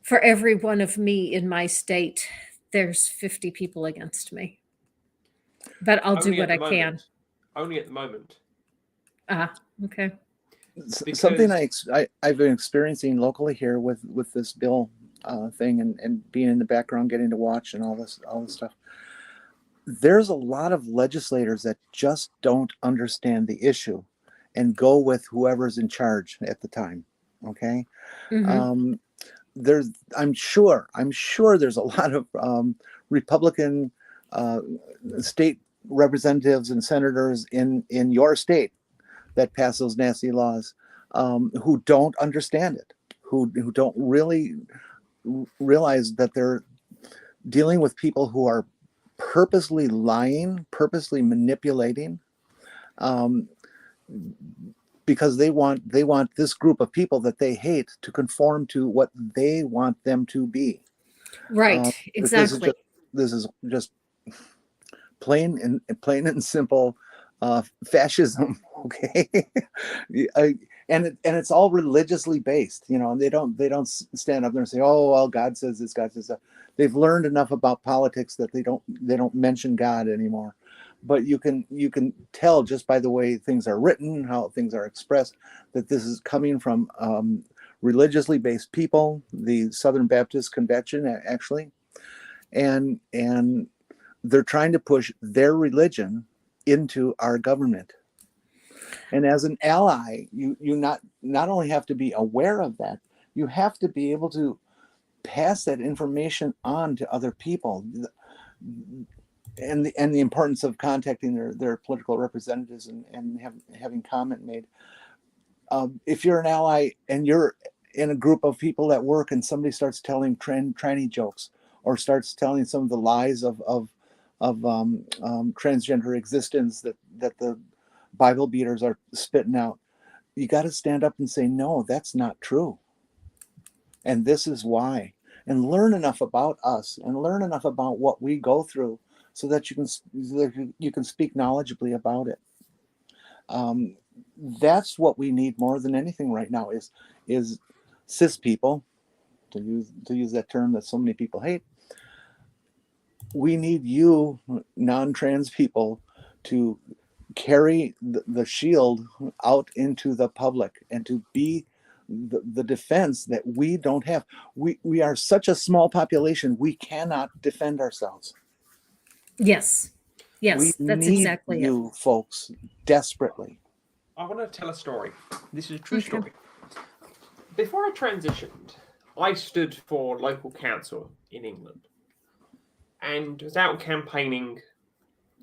for every one of me in my state, there's 50 people against me. But I'll do what I can. Only at the moment. Okay. Something I've been experiencing locally here with this bill thing, and being in the background, getting to watch and all this stuff. There's a lot of legislators that just don't understand the issue and go with whoever's in charge at the time. Okay. Mhm. I'm sure there's a lot of Republican state representatives and senators in your state that pass those nasty laws, who don't understand it, who don't really realize that they're dealing with people who are purposely lying, purposely manipulating, because they want this group of people that they hate to conform to what they want them to be. Right. Exactly. This is just plain and simple fascism. Okay. And it's all religiously based, and they don't stand up there and say, "Oh, well, God says this, God says that." They've learned enough about politics that they don't mention God anymore. But you can tell just by the way things are written, how things are expressed, that this is coming from religiously based people, the Southern Baptist Convention actually, and they're trying to push their religion into our government. And as an ally, you not only have to be aware of that, you have to be able to pass that information on to other people, and the importance of contacting their political representatives and having comment made. If you're an ally and you're in a group of people at work and somebody starts telling tranny jokes, or starts telling some of the lies of transgender existence that the Bible beaters are spitting out, you got to stand up and say, "No, that's not true. and this is why, and learn enough about us and learn enough about what we go through so that you can speak knowledgeably about it. That's what we need more than anything right now is cis people, to use that term that so many people hate. We need you non-trans people to carry the shield out into the public and to be the defense that we don't have. We are such a small population, we cannot defend ourselves. Yes. Yes, We that's need exactly it. you folks desperately. I want to tell a story. This is a true Okay. story. Before I transitioned, I stood for local council in England and was out campaigning.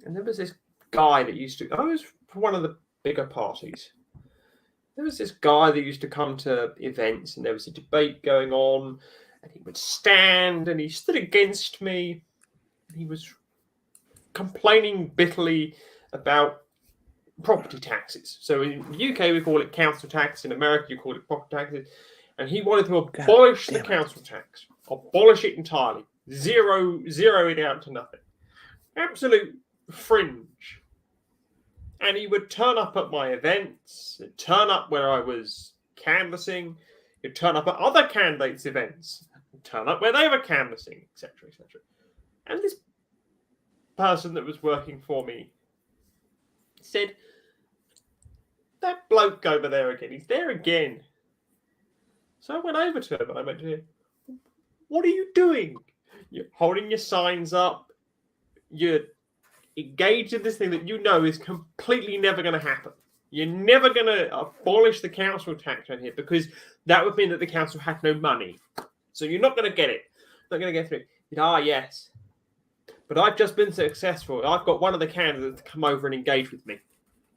And there was this guy that used to, I was for one of the bigger parties. There was this guy that used to come to events and there was a debate going on and he would stand and he stood against me. And he was complaining bitterly about property taxes. So in the UK, we call it council tax. In America, you call it property taxes. And he wanted to abolish the council tax, abolish it entirely, zero it out to nothing. Absolute fringe. And he would turn up at my events, turn up where I was canvassing, he'd turn up at other candidates' events, turn up where they were canvassing, etc., etc. And this person that was working for me said, "That bloke over there again, he's there again." So I went over to him and I went to him, "What are you doing? You're holding your signs up, you're engaged in this thing that you know is completely never going to happen. You're never going to abolish the council tax around here because that would mean that the council had no money. So you're not going to get it. Not going to get through it." He said, yes. But I've just been successful. I've got one of the candidates to come over and engage with me.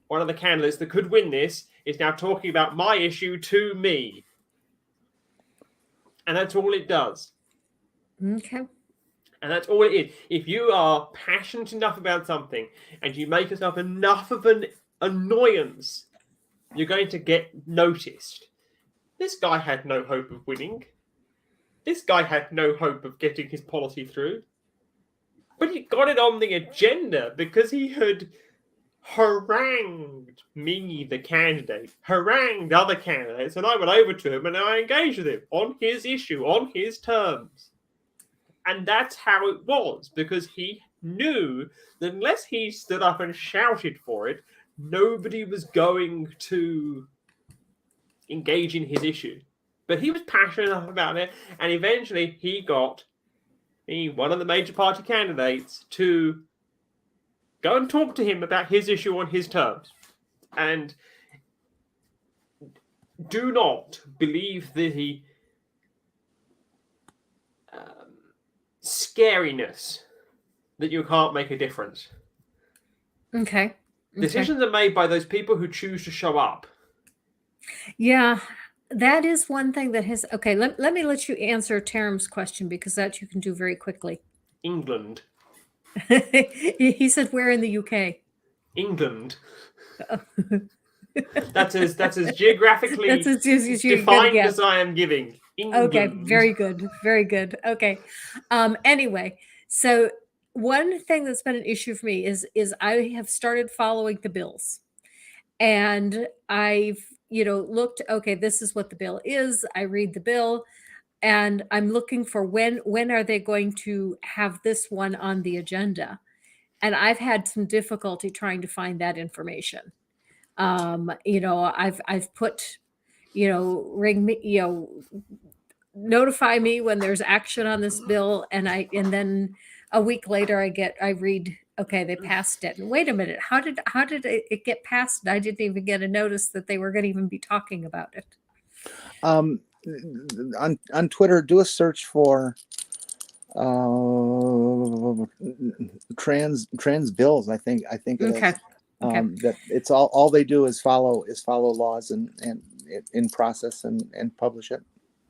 One of the candidates that could win this is now talking about my issue to me. And that's all it does. Okay. And that's all it is. If you are passionate enough about something and you make yourself enough of an annoyance, you're going to get noticed. This guy had no hope of winning. This guy had no hope of getting his policy through. But he got it on the agenda because he had harangued me, the candidate, harangued other candidates, and I went over to him and I engaged with him on his issue, on his terms. And that's how it was, because he knew that unless he stood up and shouted for it, nobody was going to engage in his issue. But he was passionate enough about it, and eventually he got one of the major party candidates to go and talk to him about his issue on his terms. And do not believe the scariness that you can't make a difference. Okay. Decisions are made by those people who choose to show up. Yeah, that is one thing that has. Okay, let me let you answer Taram's question because that you can do very quickly. England. He said, "Where in the UK?" England. That's as geographically That's as you defined as I am giving. England. Okay, very good. Very good. Okay. Anyway, so one thing that's been an issue for me is I have started following the bills. And I've, looked, okay, this is what the bill is. I read the bill and I'm looking for when are they going to have this one on the agenda? And I've had some difficulty trying to find that information. I've put, ring me, notify me when there's action on this bill, and then a week later I read, okay, they passed it. And wait a minute, how did it get passed? And I didn't even get a notice that they were going to even be talking about it. On Twitter, do a search for trans bills. I think it Okay. is. That it's all they do is follow laws and in process and publish it.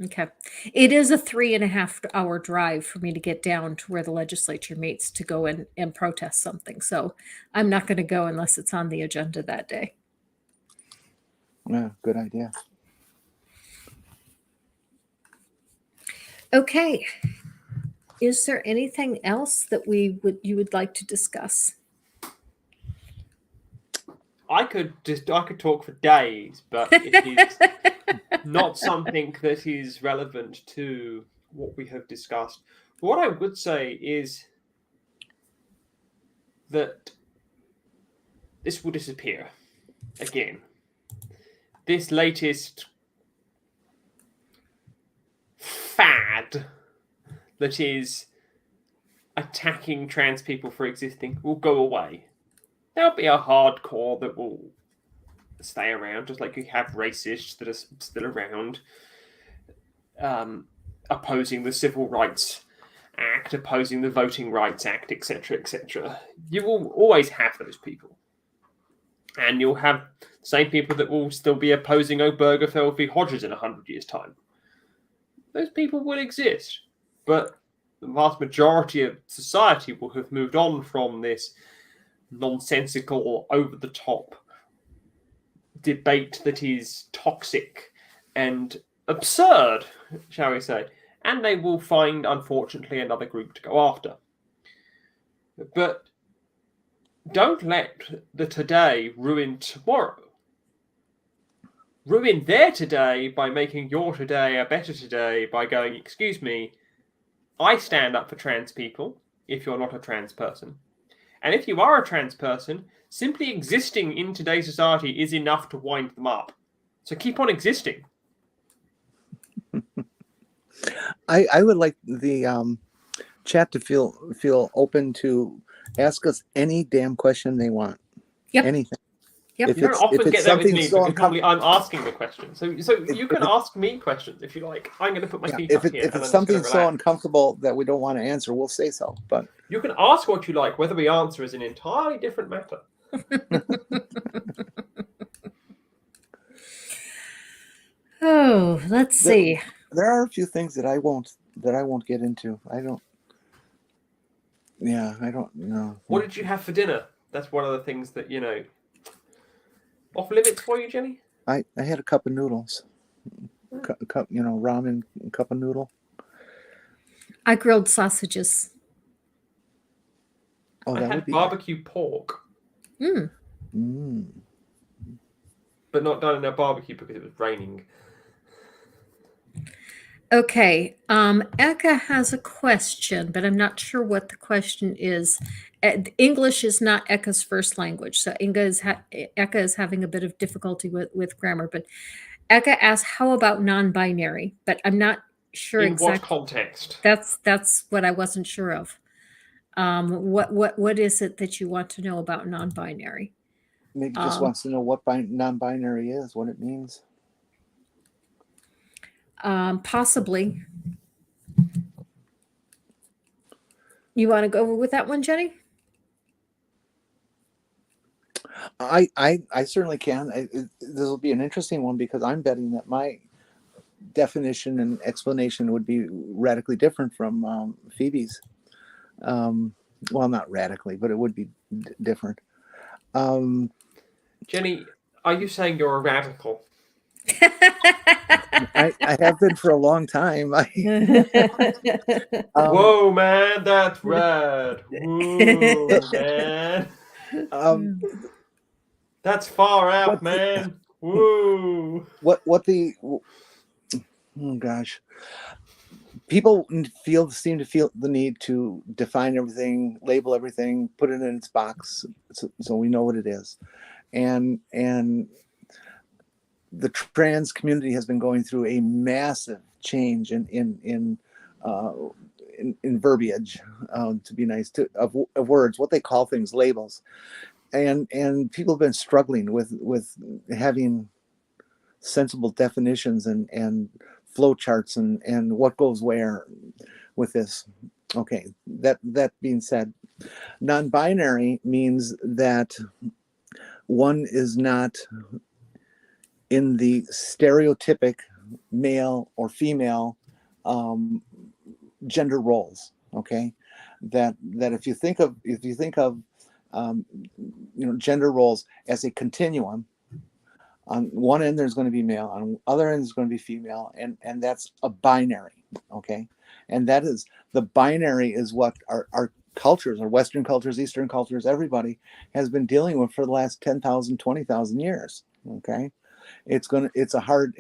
Okay. It is a 3.5 hour drive for me to get down to where the legislature meets to go and protest something. So I'm not going to go unless it's on the agenda that day. Yeah, good idea. Okay. Is there anything else that you would like to discuss? I could talk for days, but it is not something that is relevant to what we have discussed. What I would say is that this will disappear again. This latest fad that is attacking trans people for existing will go away. There'll be a hardcore that will stay around, just like you have racists that are still around, opposing the Civil Rights Act, opposing the Voting Rights Act, etc., etc. You will always have those people. And you'll have the same people that will still be opposing Obergefell v. Hodges in 100 years' time. Those people will exist. But the vast majority of society will have moved on from this nonsensical, over-the-top debate that is toxic and absurd, shall we say. And they will find, unfortunately, another group to go after. But don't let the today ruin tomorrow. Ruin their today by making your today a better today by going, excuse me, I stand up for trans people if you're not a trans person. And if you are a trans person, simply existing in today's society is enough to wind them up. So keep on existing. I would like the chat to feel open to ask us any damn question they want. Yep. Anything. Yep. If You don't it's, often if it's get that with something me so because normally uncomfortable, I'm asking the question. So you can ask me questions if you like. I'm going to put my feet up here. if and it's I'm something just so gonna relax. uncomfortable that we don't want to answer, we'll say so. But You can ask what you like. Whether we answer is an entirely different matter. Oh, let's see. there are a few things that I won't get into. I don't know. What did you have for dinner? That's one of the things that, off limits for you, Jenny? I had a cup of noodles. Cup, ramen, cup of noodle. I grilled sausages. Oh, I that had would be barbecue pork, Mm. but not done in a barbecue because it was raining. Okay. Eka has a question, but I'm not sure what the question is. English is not Eka's first language, so Eka is having a bit of difficulty with grammar. But Eka asked, "How about non-binary?" But I'm not sure In what exactly. context? That's what I wasn't sure of. What is it that you want to know about non-binary? Maybe just wants to know what non-binary is, what it means. Possibly. You want to go over with that one, Jenny? I certainly can. This will be an interesting one because I'm betting that my definition and explanation would be radically different from Phoebe's. Well, not radically, but it would be different. Jenny, are you saying you're a radical? I have been for a long time. Whoa, man, that's rad. Whoa, man. That's far out, man. Woo. Oh gosh. People seem to feel the need to define everything, label everything, put it in its box so we know what it is. And the trans community has been going through a massive change in verbiage, to be nice, of words, what they call things, labels. And people have been struggling with having sensible definitions and flow charts and what goes where with this. Okay, that being said, non-binary means that one is not in the stereotypic male or female gender roles. Okay, that if you think of gender roles as a continuum, On one end, there's going to be male. On the other end, there's going to be female, and that's a binary. Okay, and that is the binary is what our cultures, our Western cultures, Eastern cultures, everybody has been dealing with for the last 10,000, 20,000 years. Okay, it's a hard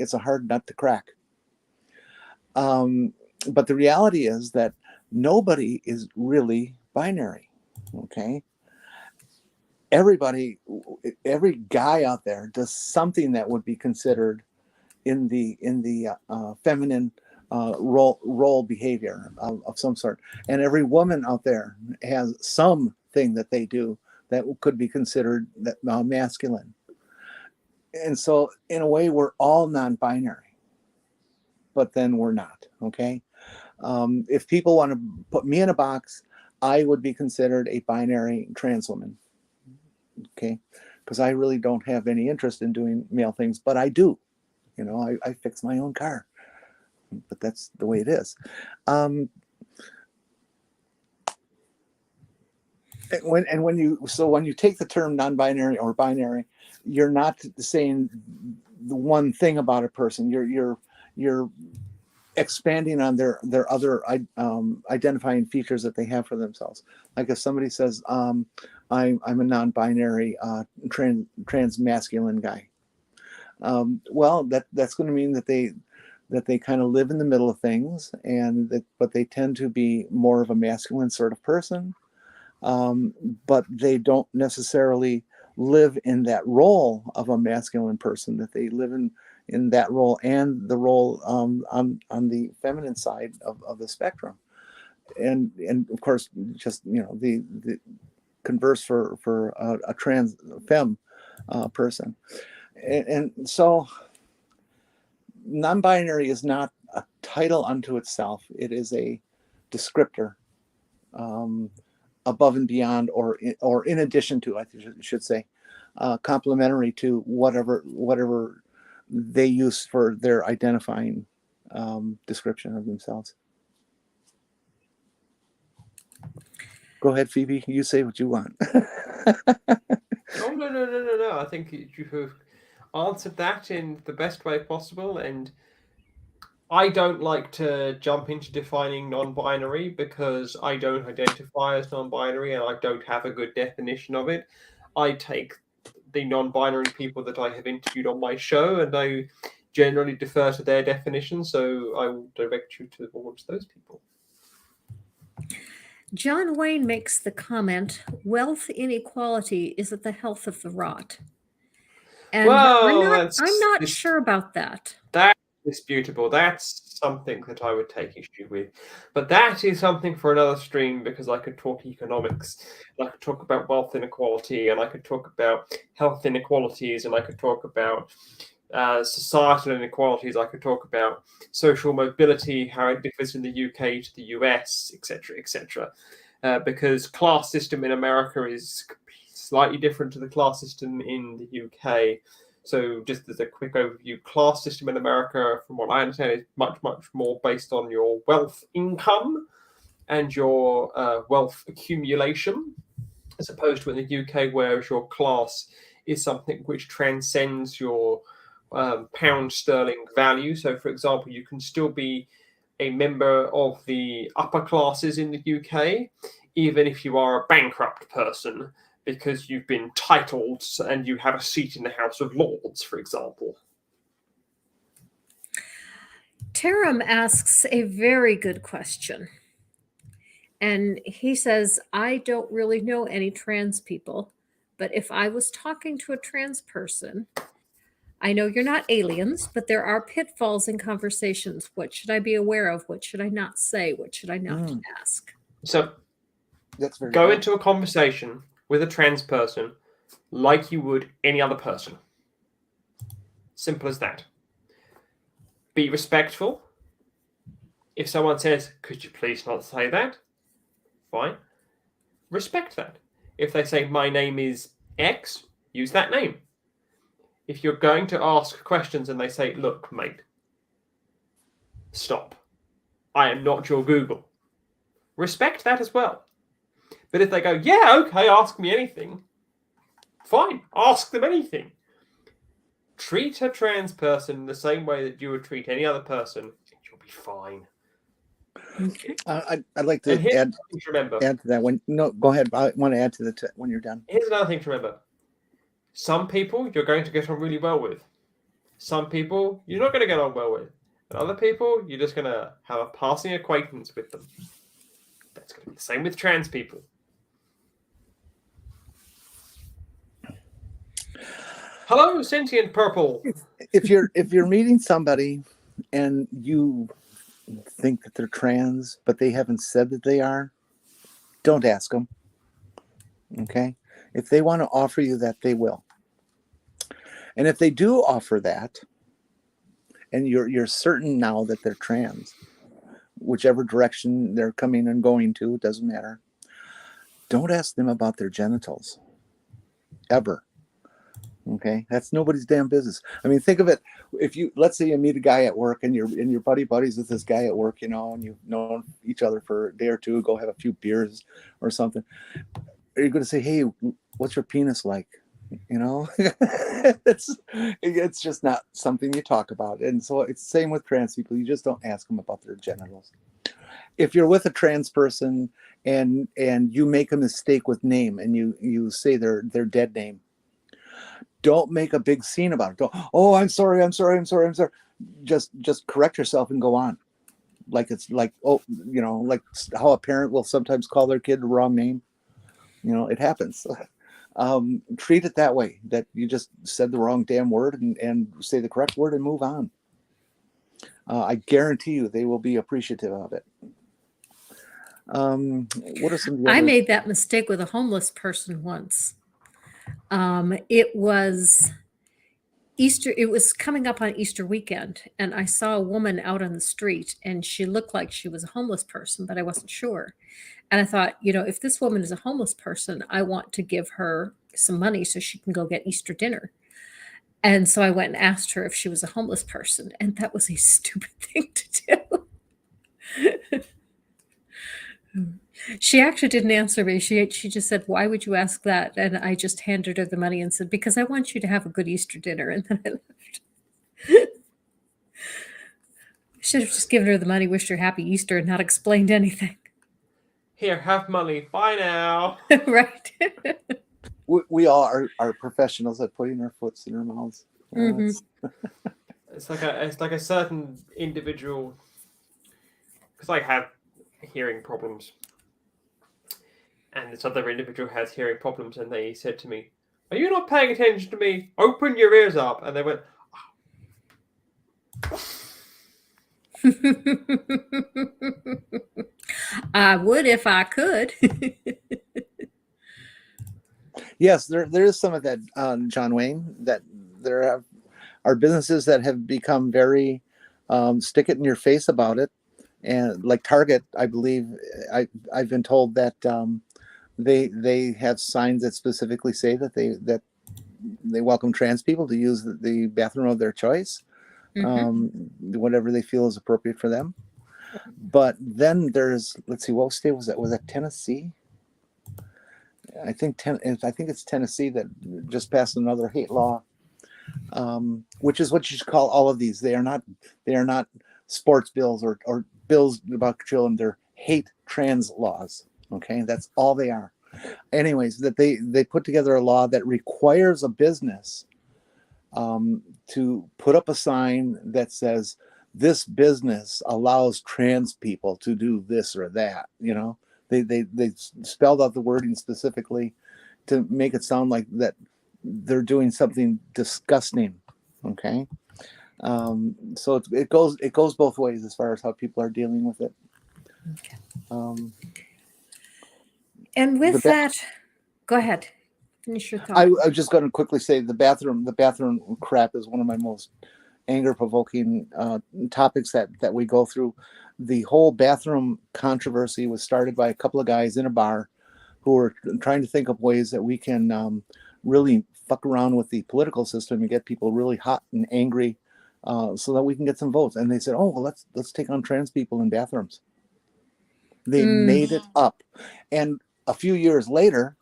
nut to crack. But the reality is that nobody is really binary. Okay, every guy out there does something that would be considered in the feminine role behavior of some sort, and every woman out there has something that they do that could be considered masculine. And so in a way we're all non-binary, but then we're not. Okay, if people want to put me in a box, I would be considered a binary trans woman. Okay, because I really don't have any interest in doing male things, but I do. You know, I fix my own car, but that's the way it is. When you take the term non-binary or binary, you're not saying the one thing about a person. You're expanding on their other identifying features that they have for themselves. Like if somebody says, I'm a non-binary trans masculine guy. Well, that's going to mean that they kind of live in the middle of things, but they tend to be more of a masculine sort of person, but they don't necessarily live in that role of a masculine person. That they live in that role and the role on the feminine side of the spectrum, and of course, just the converse for a trans femme person. And so non-binary is not a title unto itself. It is a descriptor above and beyond, or in addition to, I should say, complementary to whatever they use for their identifying description of themselves. Go ahead, Phoebe. You say what you want. Oh, no. I think you have answered that in the best way possible, and I don't like to jump into defining non-binary because I don't identify as non-binary and I don't have a good definition of it. I take the non-binary people that I have interviewed on my show and I generally defer to their definition, so I will direct you towards those people. John Wayne makes the comment, wealth inequality is at the health of the rot. And I'm not sure about that. That's disputable. That's something that I would take issue with. But that is something for another stream, because I could talk economics, and I could talk about wealth inequality, and I could talk about health inequalities, and I could talk about societal inequalities. I could talk about social mobility, how it differs in the UK to the US, etc., etc. Because class system in America is slightly different to the class system in the UK. So just as a quick overview, class system in America, from what I understand, is much, much more based on your wealth income and your wealth accumulation, as opposed to in the UK, where your class is something which transcends your pound sterling value. So, for example, you can still be a member of the upper classes in the UK, even if you are a bankrupt person, because you've been titled and you have a seat in the House of Lords, for example. Taram asks a very good question. And he says, I don't really know any trans people, but if I was talking to a trans person, I know you're not aliens, but there are pitfalls in conversations. What should I be aware of? What should I not say? What should I not ask? So that's very go good. into a conversation with a trans person like you would any other person. Simple as that. Be respectful. If someone says, could you please not say that? Fine. Respect that. If they say, my name is X, use that name. If you're going to ask questions and they say, look, mate, stop. I am not your Google. Respect that as well. But if they go, yeah, okay, ask me anything, fine, ask them anything. treat a trans person the same way that you would treat any other person, and you'll be fine. Okay. I'd like And to here's add another thing to remember. to that. No, go ahead. I want to add to when you're done. Here's another thing to remember. Some people you're going to get on really well with. Some people you're not going to get on well with. And other people you're just going to have a passing acquaintance with them. That's going to be the same with trans people. Hello, sentient purple. If you're meeting somebody and you think that they're trans, but they haven't said that they are, don't ask them. Okay? If they want to offer you that, they will. And if they do offer that, and you're certain now that they're trans, whichever direction they're coming and going to, it doesn't matter. Don't ask them about their genitals. Ever. Okay, that's nobody's damn business. I mean, think of it. If let's say you meet a guy at work and you're buddies with this guy at work, and you've known each other for a day or two, go have a few beers or something. Are you going to say, "Hey, what's your penis like?" It's just not something you talk about. And so it's the same with trans people. You just don't ask them about their genitals. If you're with a trans person and you make a mistake with name and you say their dead name, don't make a big scene about it. Don't, oh, I'm sorry. Just correct yourself and go on. Like it's like, like how a parent will sometimes call their kid the wrong name. It happens. Treat it that way, that you just said the wrong damn word and say the correct word and move on. I guarantee you they will be appreciative of it. What are some of the I other... made that mistake with a homeless person once. It was Easter. It was coming up on Easter weekend, and I saw a woman out on the street, and she looked like she was a homeless person, but I wasn't sure. And I thought, if this woman is a homeless person, I want to give her some money so she can go get Easter dinner. And so I went and asked her if she was a homeless person, and that was a stupid thing to do. She actually didn't answer me. She just said, "Why would you ask that?" And I just handed her the money and said, "Because I want you to have a good Easter dinner." And then I left. Should have just given her the money, wished her happy Easter, and not explained anything. Here, have money. Bye now. Right. We all are professionals at putting our foots in our mouths. It's like a certain individual, because I have hearing problems, and this other individual has hearing problems, and they said to me, "Are you not paying attention to me? Open your ears up." And they went, I would if I could. Yes, there is some of that, John Wayne, that there are businesses that have become very stick it in your face about it. And like Target, I believe I've been told that they have signs that specifically say that they welcome trans people to use the bathroom of their choice, whatever they feel is appropriate for them. But then there's, let's see, what state was that? Was that Tennessee? I think it's Tennessee that just passed another hate law, which is what you should call all of these. They are not sports bills or bills about children. They're hate trans laws. Okay, that's all they are. Anyways, that they put together a law that requires a business to put up a sign that says this business allows trans people to do this or that. They spelled out the wording specifically to make it sound like that they're doing something disgusting. Okay, so it goes both ways as far as how people are dealing with it. Okay. And with that, go ahead. Finish your thought. I was just going to quickly say the bathroom crap is one of my most anger-provoking topics that we go through. The whole bathroom controversy was started by a couple of guys in a bar who were trying to think of ways that we can really fuck around with the political system and get people really hot and angry so that we can get some votes. And they said, "Oh, well, let's take on trans people in bathrooms." They made it up. And a few years later,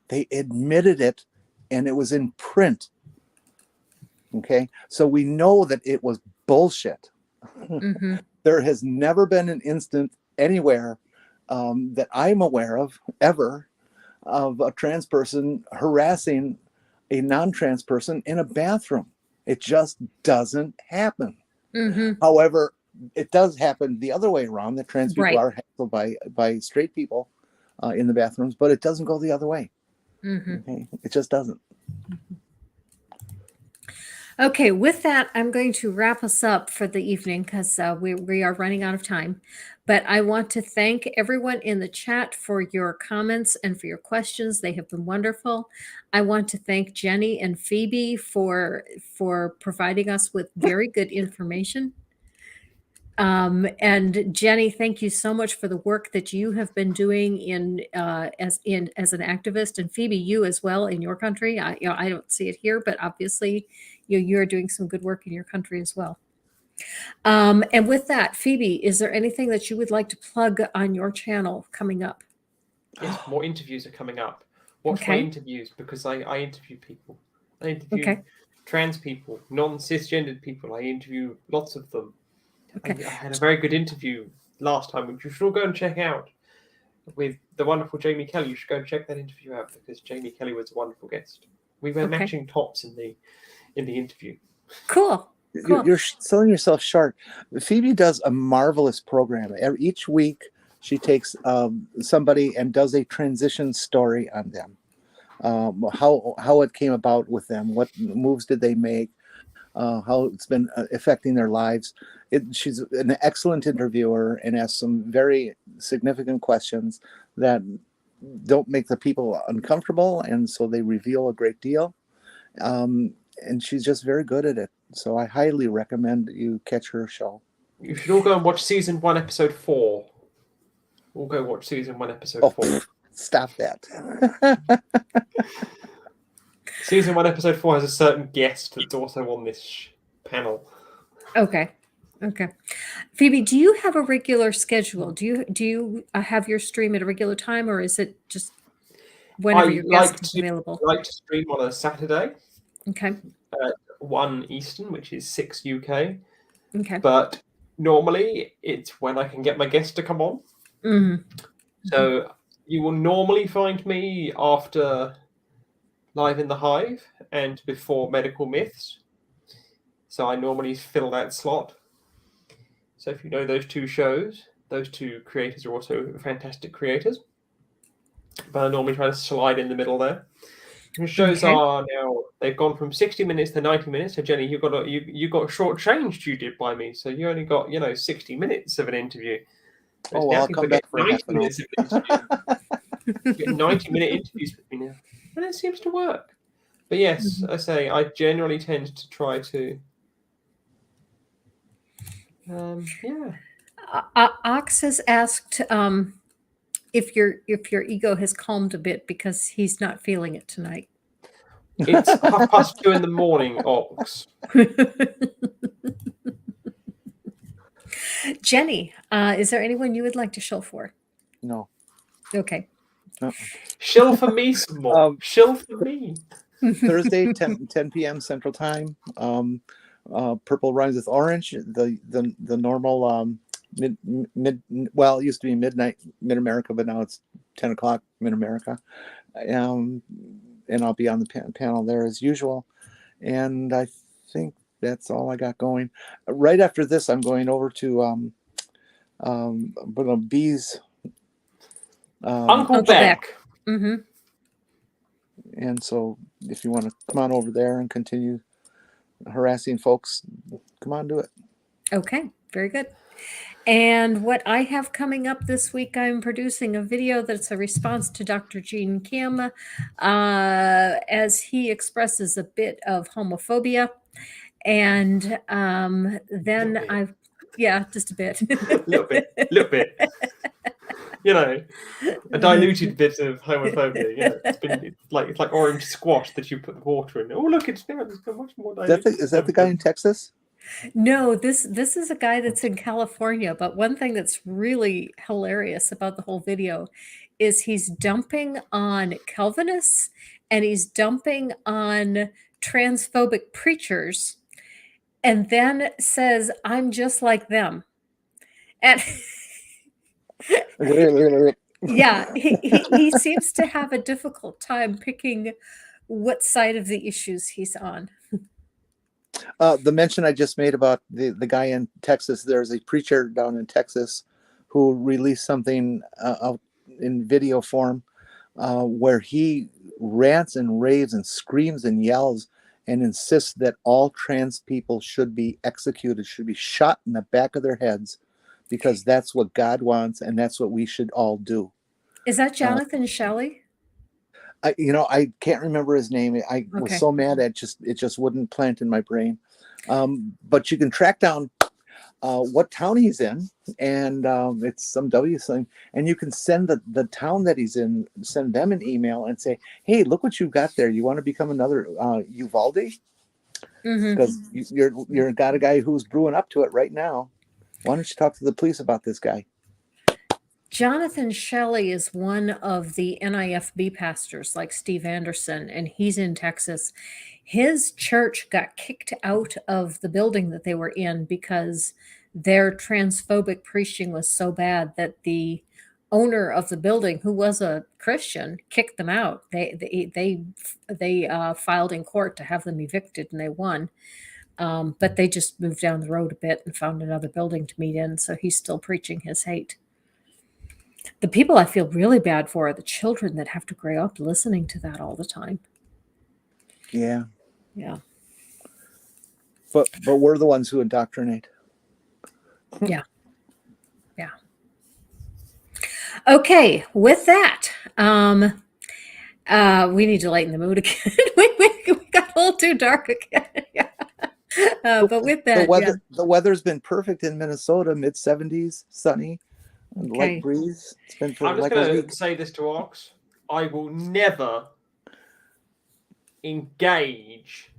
they admitted it, and it was in print. Okay, so we know that it was bullshit. Mm-hmm. There has never been an instant anywhere that I'm aware of ever of a trans person harassing a non-trans person in a bathroom. It just doesn't happen. Mm-hmm. However, it does happen the other way around, that trans people Right. are hassled by straight people in the bathrooms, but it doesn't go the other way. Mm-hmm. Okay, it just doesn't. Okay, with that, I'm going to wrap us up for the evening because we are running out of time. But I want to thank everyone in the chat for your comments and for your questions. They have been wonderful. I want to thank Jenni and Phoebe for providing us with very good information. And Jenni, thank you so much for the work that you have been doing as an activist, and Phoebe, you as well in your country. I don't see it here, but obviously you're doing some good work in your country as well. And with that, Phoebe, is there anything that you would like to plug on your channel coming up? Yes, more interviews are coming up. Watch my interviews, because I interview people. I interview trans people, non-cisgendered people. I interview lots of them. I had a very good interview last time, which you should all go and check out, with the wonderful Jamie Kelly. You should go and check that interview out, because Jamie Kelly was a wonderful guest. We were matching tops in the interview. Cool. You're selling yourself short. Phoebe does a marvelous program. Each week, she takes somebody and does a transition story on them. How it came about with them, what moves did they make, how it's been affecting their lives. She's an excellent interviewer and asks some very significant questions that don't make the people uncomfortable, and so they reveal a great deal. And she's just very good at it. So I highly recommend you catch her show. You should all go and watch season 1, episode 4. We'll go watch season 1, episode 4. Stop that. Season 1, episode 4 has a certain guest that's also on this panel. Okay. Phoebe, do you have a regular schedule? Do you have your stream at a regular time, or is it just whenever your guest is available? I like to stream on a Saturday. Okay. 1 Eastern, which is 6 UK. Okay. But normally it's when I can get my guest to come on. Mm-hmm. So you will normally find me after Live in the Hive and before Medical Myths. So I normally fill that slot. So if you know those 2 shows, those 2 creators are also fantastic creators. But I normally try to slide in the middle there. The shows are now, they've gone from 60 minutes to 90 minutes. So Jenni, you got shortchanged, you did, by me. So you only got 60 minutes of an interview. Oh, well, I'll come back for 90 minutes of an interview. You get 90-minute interviews with me now, and it seems to work. But yes, I say I generally tend to try to. Ox has asked if your ego has calmed a bit because he's not feeling it tonight. It's 2:30 in the morning, Ox. Jenni, is there anyone you would like to shill for? No. Okay. Shill for me some more. Shill for me. Thursday, 10 p.m. Central Time. Purple rhymes with orange. The normal well, it used to be midnight Mid-America, but now it's 10 o'clock Mid-America. And I'll be on the panel there as usual. And I think that's all I got going. Right after this, I'm going over to Bee's Uncle Beck. Mm-hmm. And so if you want to come on over there and continue harassing folks, come on, do it. Okay, very good. And what I have coming up this week, I'm producing a video that's a response to Dr. Gene Kim as he expresses a bit of homophobia. And then I've, just a bit. little bit. A diluted bit of homophobia. It's like orange squash that you put the water in. Oh, look, it's much more diluted. Is that the guy in Texas? No, this is a guy that's in California. But one thing that's really hilarious about the whole video is he's dumping on Calvinists and he's dumping on transphobic preachers and then says, I'm just like them. And yeah, he seems to have a difficult time picking what side of the issues he's on. The mention I just made about the guy in Texas, there's a preacher down in Texas who released something in video form where he rants and raves and screams and yells and insists that all trans people should be executed, should be shot in the back of their heads, because that's what God wants and that's what we should all do. Is that Jonathan Shelley? I can't remember his name. I was Okay. so mad at it just wouldn't plant in my brain. But you can track down what town he's in, and it's some W thing, and you can send the town that he's in, send them an email and say, hey, look what you've got there. You want to become another Uvalde? Because you're got a guy who's brewing up to it right now. Why don't you talk to the police about this guy? Jonathan Shelley is one of the NIFB pastors like Steve Anderson, and he's in Texas. His church got kicked out of the building that they were in because their transphobic preaching was so bad that the owner of the building, who was a Christian, kicked them out. They filed in court to have them evicted, and they won. But they just moved down the road a bit and found another building to meet in. So he's still preaching his hate. The people I feel really bad for are the children that have to grow up listening to that all the time. Yeah. Yeah. But we're the ones who indoctrinate. Yeah. Yeah. Okay. With that, we need to lighten the mood again. we got a little too dark again. Yeah. But with that, the weather's been perfect in Minnesota, mid-70s, sunny. Okay. Light breeze. It's been for I'm just like a going week. to say this to Ox. I will never engage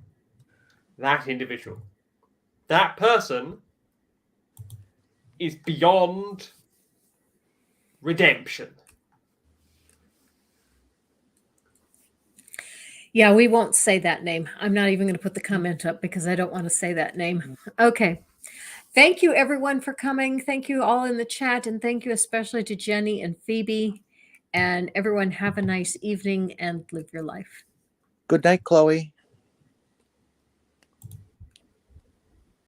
that individual. That person is beyond redemption. Yeah, we won't say that name. I'm not even going to put the comment up because I don't want to say that name. Okay. Thank you, everyone, for coming. Thank you all in the chat, and thank you especially to Jenni and Phoebe. And everyone, have a nice evening and live your life. Good night, Chloe.